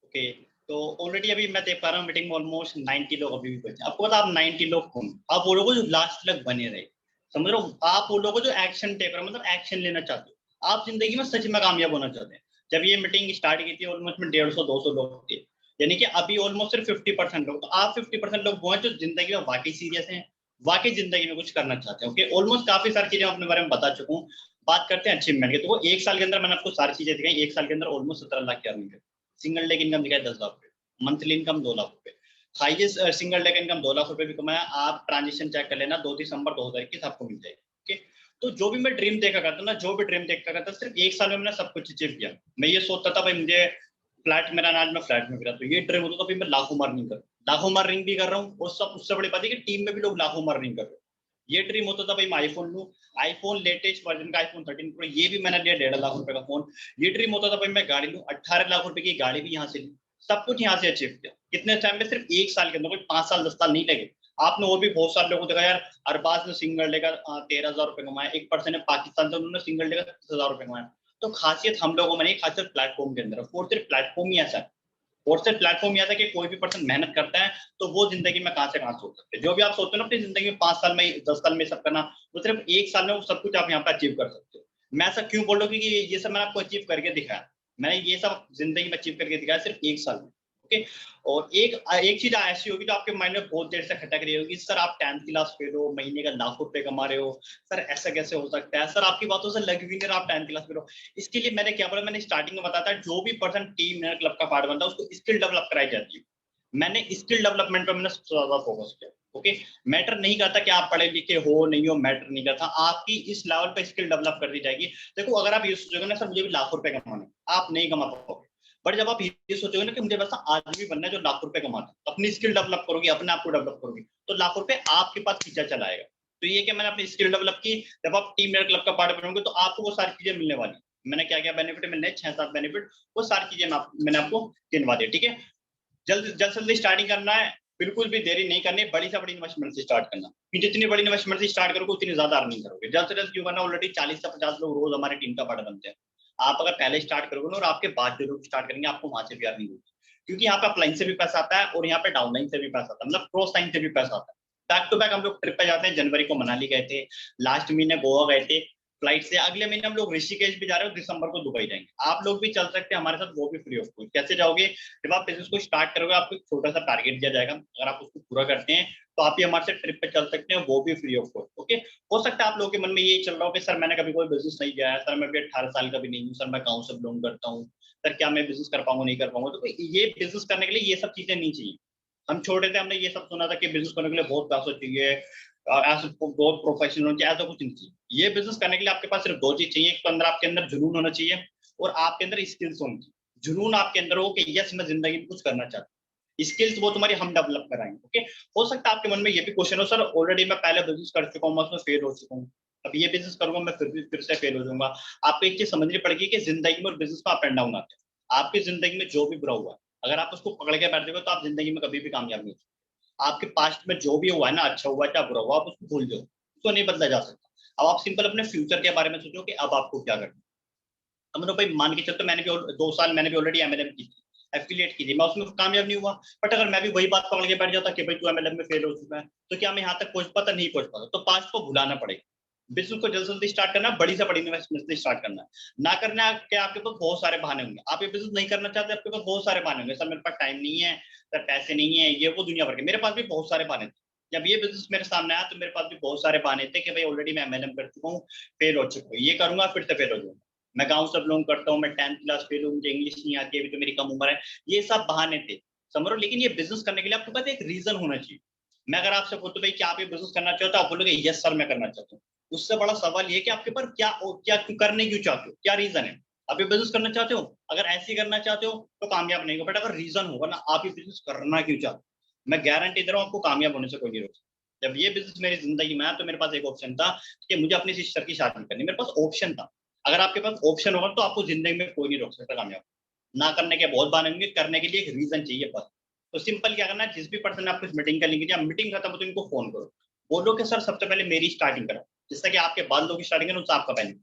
ओके, तो ऑलरेडी अभी मैं देख पा रहा हूँ मीटिंग में ऑलमोस्ट 90 लोग अभी भी बचे। आपको पता आप 90 लोग कौन, आप वो लोग जो लास्ट तक बने रहे, समझ रहे हो, आप वो लोग जो एक्शन टेकर मतलब एक्शन लेना चाहते हो, आप जिंदगी में सच में कामयाब होना चाहते हैं। जब ये मीटिंग स्टार्ट की थी ऑलमोस्ट में 150-200 लोग थे, यानी कि अभी ऑलमोस्ट सिर्फ 50% लोग। तो आप 50% लोग वो हैं जो जिंदगी में वाकई सीरियस हैं, वाकई जिंदगी में कुछ करना चाहते हैं। ओके, ऑलमोस्ट काफी सारी चीजें अपने बारे में बता चुका हूँ। बात करते हैं अचीवमेंट की, तो वो 1 साल के अंदर मैंने आपको सारी चीजें दिखाई। 1 साल के अंदर ऑलमोस्ट 17 लाख की अर्निंग है। सिंगल डे इनकम दिखाई 10 लाख रुपए, मंथली इनकम 2 लाख रुपए, highest single day income 2 lakh रुपए भी कमाया। आप ट्रांजेक्शन चेक कर लेना, 2 दिसंबर 2021 आपको मिल जाएगी। ओके, तो जो भी मैं ड्रीम देखा करता ना, जो भी ड्रीम देखा करता, सिर्फ 1 साल में मैंने सब कुछ अचीव किया। मैं ये सोचता था भाई मुझे फ्लैट मेरा आज मैं फ्लैट में गिरा, तो ये ड्रीम होता था भाई मैं लाखों मार्निंग कर, लाखों मार्निंग भी कर रहा हूँ। और सब उससे बड़ी बात है कि टीम में भी लोग लाखों मार्निंग कर रहे हैं। ये ड्रीम होता था भाई मैं आईफोन लूं, आईफोन लेटेस्ट वर्जन का आईफोन 13 प्रो, ये भी मैंने लिया 1.5 लाख रुपए का फोन। ये ड्रीम होता था भाई मैं गाड़ी लूं, 18 लाख रुपए की गाड़ी भी यहाँ से ली, सब कुछ यहाँ से अचीव किया। कितने टाइम में? सिर्फ 1 साल के अंदर, कोई 5 साल 10 साल नहीं लगे। आपने और भी बहुत सारे लोगों को देखा यार, अरबाज ने सिंगल लेकर 13,000 रुपए कमाए, एक पर्सन ने पाकिस्तान से उन्होंने सिंगल लेकर 30,000 रुपए कमाए। तो खासियत हम लोगों में नहीं, खासियत प्लेटफॉर्म के अंदर है। और सिर्फ प्लेटफॉर्म ही ऐसा है, और सिर्फ प्लेटफॉर्म यह था कि कोई भी पर्सन मेहनत करता है तो वो जिंदगी में कहां से कहां सोच सकते हैं। जो भी आप सोचते हो ना अपनी जिंदगी में 5 साल में 10 साल में सब करना, वो सिर्फ 1 साल में वो सब कुछ आप यहाँ पे अचीव कर सकते हो। मैं ऐसा क्यों बोल रहा हूँ? क्योंकि ये सब मैंने आपको अचीव करके दिखाया, मैंने ये सब जिंदगी में अचीव करके दिखाया सिर्फ 1 साल में। ओके, और एक चीज ऐसी होगी जो आपके माइंड में बहुत देर से खटक रही होगी, सर आप 10th क्लास फेल हो, महीने का लाखों रुपए कमा रहे हो, सर ऐसा कैसे हो सकता है? सर आपकी बातों से लग भी नहीं रहा आप 10th क्लास फेल हो। इसके लिए मैंने क्या बोला, मैंने स्टार्टिंग में बताया था, जो भी पर्सन टीम क्लब का पार्ट बनता है उसको स्किल डेवलप कराई जाती है। मैंने स्किल डेवलपमेंट पर मैंने ज्यादा फोकस किया। ओके, मैटर नहीं करता कि आप पढ़े लिखे हो नहीं हो, मैटर नहीं करता, आपकी इस लेवल पे स्किल डेवलप कर दी जाएगी। देखो अगर आप ये सोचोगे ना सर मुझे भी लाखों रुपए कमाने, आप नहीं कमा पाओगे। बट जब आप ये सोचोगे ना कि मुझे वैसा आदमी बनना है जो लाखों रुपए कमाता है, अपनी स्किल डेवलप करोगे, अपने आप को डेवलप करोगे, तो लाखों रुपए आपके पास खींचा चला आएगा। तो ये क्या, मैंने अपनी स्किल डेवलप की, जब आप टीम क्लब का पार्ट बनोगे तो आपको वो सारी चीजें मिलने वाली। मैंने क्या क्या बेनिफिट मिलने, 6-7 बेनिफिट, वो सारी चीजें मैंने आपको गिनवा दी। ठीक है, जल्दी स्टार्टिंग करना है, बिल्कुल भी देरी नहीं करनी, बड़ी से बड़ी इन्वेस्टमेंट से स्टार्ट करना। जितनी बड़ी इन्वेस्टमेंट से स्टार्ट करोगे उतनी ज्यादा अर्निंग करोगे। जल्द से जल्द क्यों करना, ऑलरेडी 40 से 50 लोग रोज हमारे टीम का पार्ट बनते हैं। आप अगर पहले स्टार्ट करोगे ना और आपके बाद जो लोग स्टार्ट करेंगे, आपको वहां से भी अर्निंग होगी, क्योंकि यहाँ पे अपलाइन से भी पैसा आता है और यहाँ पे डाउनलाइन से भी पैसा आता है, मतलब क्रॉस लाइन से भी पैसा आता है। बैक टू बैक हम लोग ट्रिप पे जाते हैं, जनवरी को मनाली गए थे, लास्ट महीने गोवा गए थे फ्लाइट से, अगले महीने हम लोग ऋषिकेश भी जा रहे हो, दिसंबर को दुबई जाएंगे। आप लोग भी चल सकते हैं हमारे साथ, वो भी फ्री ऑफ कॉस्ट। कैसे जाओगे? जब आप बिजनेस को स्टार्ट करोगे आपको एक छोटा सा टारगेट दिया जाएगा, अगर आप उसको पूरा करते हैं तो आप ये हमारे से ट्रिप पे चल सकते हैं, वो भी फ्री ऑफ कॉस्ट। ओके, हो सकता है आप लोगों के मन में ये चल रहा हो कि सर मैंने कभी कोई बिजनेस नहीं किया है, सर मैं भी 18 साल का भी नहीं हूँ, सर मैं गाँव से बिलोंग करता हूँ, सर क्या मैं बिजनेस कर पाऊंगा नहीं कर पाऊंगा? तो ये बिजनेस करने के लिए ये सब चीजें नहीं चाहिए। हम छोटे थे, हमने ये सब सुना था कि बिजनेस करने के लिए बहुत पैसा चाहिए, ऐसा बहुत प्रोफेशनल होना चाहिए, ऐसा कुछ नहीं चाहिए। ये बिजनेस करने के लिए आपके पास सिर्फ 2 चीज चाहिए, एक तो अंदर आपके अंदर जुनून होना चाहिए और आपके अंदर स्किल्स होनी चाहिए। जुनून आपके अंदर हो कि यस मैं जिंदगी में कुछ करना चाहता हूँ, स्किल्स वो तुम्हारी हम डेवलप कराएंगे। ओके, हो सकता है आपके मन में ये भी क्वेश्चन हो, सर ऑलरेडी मैं पहले बिजनेस कर चुका हूँ, मैं उसमें फेल हो चुका हूँ, अब ये बिजनेस करूंगा मैं फिर से फेल हो जाऊंगा। आपको एक चीज समझनी पड़ेगी कि जिंदगी में और बिजनेस में अप एंड डाउन आते हैं। आपकी जिंदगी में जो भी बुरा हुआ, अगर आप उसको पकड़ के बैठ जाओगे तो आप जिंदगी में कभी भी कामयाब नहीं हो सकते। आपके पास्ट में जो भी हुआ है ना, अच्छा हुआ क्या बुरा हुआ, आप उसको भूल जाओ, उसको नहीं बदला जा सकता। अब आप सिंपल अपने फ्यूचर के बारे में सोचो कि अब आपको क्या करना है। अब मतलब भाई मान के चलते मैंने भी 2 साल मैंने भी ऑलरेडी एमएलएम की थी, एफिलिएट की थी, मैं उसमें कामयाब नहीं हुआ। बट अगर मैं भी वही बात पकड़ के बैठ जाता कि भाई तू एमएलएम में फेल हो चुका है, तो क्या मैं यहाँ तक पहुंच पाता? नहीं पहुंच पाता। तो पास्ट को भुलाना पड़ेगा। बिजनेस को जल्द जल्दी स्टार्ट करना, बड़ी से बड़ी इन्वेस्टमेंट से स्टार्ट करना, ना करना क्या आपके पास बहुत सारे बहाने होंगे। आप ये बिजनेस नहीं करना चाहते, आपके पास बहुत सारे बहाने होंगे, सर मेरे पास टाइम नहीं है, सर पैसे नहीं है, ये वो दुनिया भर के। मेरे पास भी बहुत सारे बहाने थे। जब ये बिजनेस मेरे सामने आया तो मेरे पास भी बहुत सारे बहाने थे कि भाई ऑलरेडी मैं एमएलएम कर चुका हूँ, फेल हो चुका हूँ, ये करूंगा फिर से फेल हो जाऊंगा, मैं गाँव से बिलोंग करता हूँ, मैं 10th क्लास फेल हूँ, मुझे इंग्लिश नहीं आती, अभी तो मेरी कम उम्र है, ये सब बहाने थे, समझ लो। लेकिन ये बिजनेस करने के लिए आपके पास एक रीजन होना चाहिए। मैं अगर आपसे बोलूं भाई क्या आप ये बिजनेस करना चाहते हो, आप बोलोगे यस सर मैं करना चाहता हूँ। उससे बड़ा सवाल ये कि आपके पास क्या क्या करने क्यों चाहते हो, क्या रीजन है? आप ये बिजनेस करना चाहते हो, अगर ऐसे ही करना चाहते हो तो कामयाब नहीं हो। बट अगर रीजन होगा ना, आप ये बिजनेस करना क्यों चाहते हो, मैं गारंटी दे रहा हूँ आपको कामयाब होने से कोई नहीं रोक सकता। जब ये बिजनेस मेरी जिंदगी में आया तो मेरे पास एक ऑप्शन था कि मुझे अपनी सिस्टर की शादी करनी, मेरे पास ऑप्शन था। अगर आपके पास ऑप्शन होगा तो आपको जिंदगी में कोई नहीं रोक सकता कामयाब। ना करने के बहुत बहाने होंगे, करने के लिए एक रीजन चाहिए बस। तो सिंपल क्या करना है, जिस भी पर्सन आपको मीटिंग का लिंक, या मीटिंग खत्म हो तो इनको फोन करो, बोलो कि सर सबसे पहले मेरी स्टार्टिंग करो, जिससे कि आपके बाद लोग स्टार्टिंग करें, उससे आपका बेनिफिट।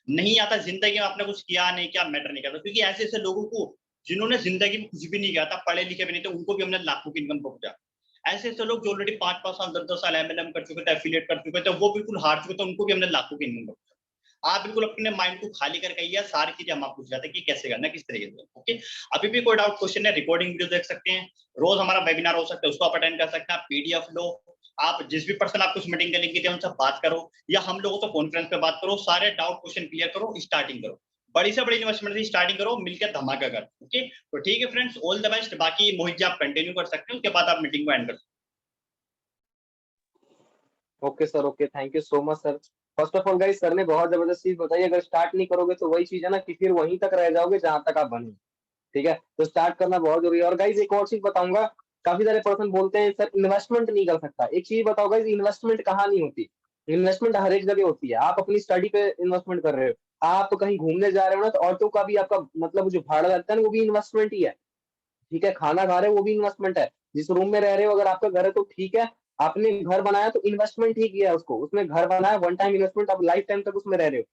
नहीं आता जिंदगी में, आपने कुछ किया नहीं किया मैटर नहीं करता, क्योंकि ऐसे ऐसे लोगों को जिन्होंने जिंदगी में कुछ भी नहीं किया था, पढ़े लिखे भी नहीं थे, उनको भी हमने लाखों की इनकम पहुंचा। ऐसे ऐसे लोग जो ऑलरेडी 5-5 साल 10-10 साल एमएलएम कर चुके थे, एफिलिएट कर चुके थे, वो बिल्कुल हार चुके थे, उनको भी हमने लाखों की इनकम पहुंचा। आप बिल्कुल अपने माइंड को खाली करके ये सारी चीजें हम आपको सिखाते हैं कि कैसे करना है, किस तरीके से। ओके, अभी भी कोई डाउट क्वेश्चन है, रिकॉर्डिंग वीडियो देख सकते हैं, रोज हमारा वेबिनार हो सकता है, उसको आप अटेंड कर सकते हैं। आप पीडीएफ लो, आप जिस भी पर्सन आपको उस मीटिंग के लिंक दिया उनसे बात करो, या हम लोगों से कॉन्फ्रेंस पे बात करो, सारे डाउट क्वेश्चन क्लियर करो, स्टार्टिंग करो, बड़ी से बड़ी इन्वेस्टमेंट से स्टार्टिंग करो, मिलकर धमाका कर। ओके, तो ठीक है फ्रेंड्स, ऑल द बेस्ट। बाकी मोहित जी आप कंटिन्यू कर सकते हैं, उसके बाद आप मीटिंग को एंड कर सकते okay sir, okay, thank you so much sir. First of all guys, sir ने बहुत जबरदस्त चीज बताई। अगर स्टार्ट नहीं करोगे तो वही चीज है ना कि फिर वहीं तक रह जाओगे जहां तक आप बने। ठीक है, तो स्टार्ट करना बहुत जरूरी है। और गाइस एक और चीज बताऊंगा, काफी सारे पर्सन बोलते हैं सर इन्वेस्टमेंट नहीं कर सकता। एक चीज बताओ गाइस, इन्वेस्टमेंट कहाँ नहीं होती? इन्वेस्टमेंट हर एक जगह होती है। आप अपनी स्टडी पे इन्वेस्टमेंट कर रहे हो, आप कहीं घूमने जा रहे हो ना, तो ऑटो का भी आपका मतलब जो भाड़ा लगता है ना, वो भी इन्वेस्टमेंट ही है। ठीक है, खाना खा रहे हो वो भी इन्वेस्टमेंट है। जिस रूम में रह रहे हो अगर आपका घर है तो ठीक है, आपने घर बनाया तो इन्वेस्टमेंट ही किया है उसको, उसने घर बनाया, वन टाइम इन्वेस्टमेंट, अब लाइफ टाइम तक उसमें रह रहे हो।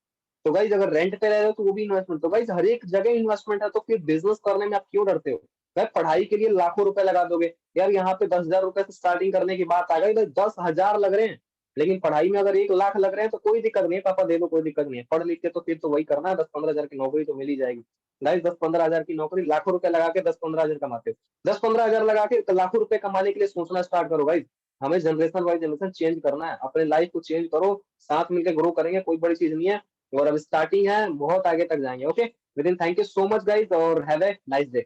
तो गाइज अगर रेंट पे रह रहे हो तो वो भी इन्वेस्टमेंट। तो गाइज हर एक जगह इन्वेस्टमेंट है, तो फिर बिजनेस करने में आप क्यों डरते हो? भाई पढ़ाई के लिए लाखों रुपए लगा दोगे यार, यहाँ पे 10,000 रुपए से स्टार्टिंग करने की बात आ गई, भाई 10,000 लग रहे हैं, लेकिन पढ़ाई में अगर 1 लाख लग रहे हैं तो कोई दिक्कत नहीं है, पापा दे दो, कोई दिक्कत नहीं है, पढ़ लिख के तो फिर तो वही करना है, 10-15 हजार की नौकरी तो मिल ही जाएगी। गाइस 10-15 हजार की नौकरी, लाखों रुपए लगा के 10-15 हजार कमाते हो, 10-15 हजार लगा के लाखों रुपए कमाने के लिए सोचना स्टार्ट करो भाई। हमें जनरेशन वाइज जनरेशन चेंज करना है, अपने लाइफ को चेंज करो, साथ मिलकर ग्रो करेंगे, कोई बड़ी चीज नहीं है। और अब स्टार्टिंग है, बहुत आगे तक जाएंगे। Okay, within, thank you so much guys और हैव ए नाइस डे।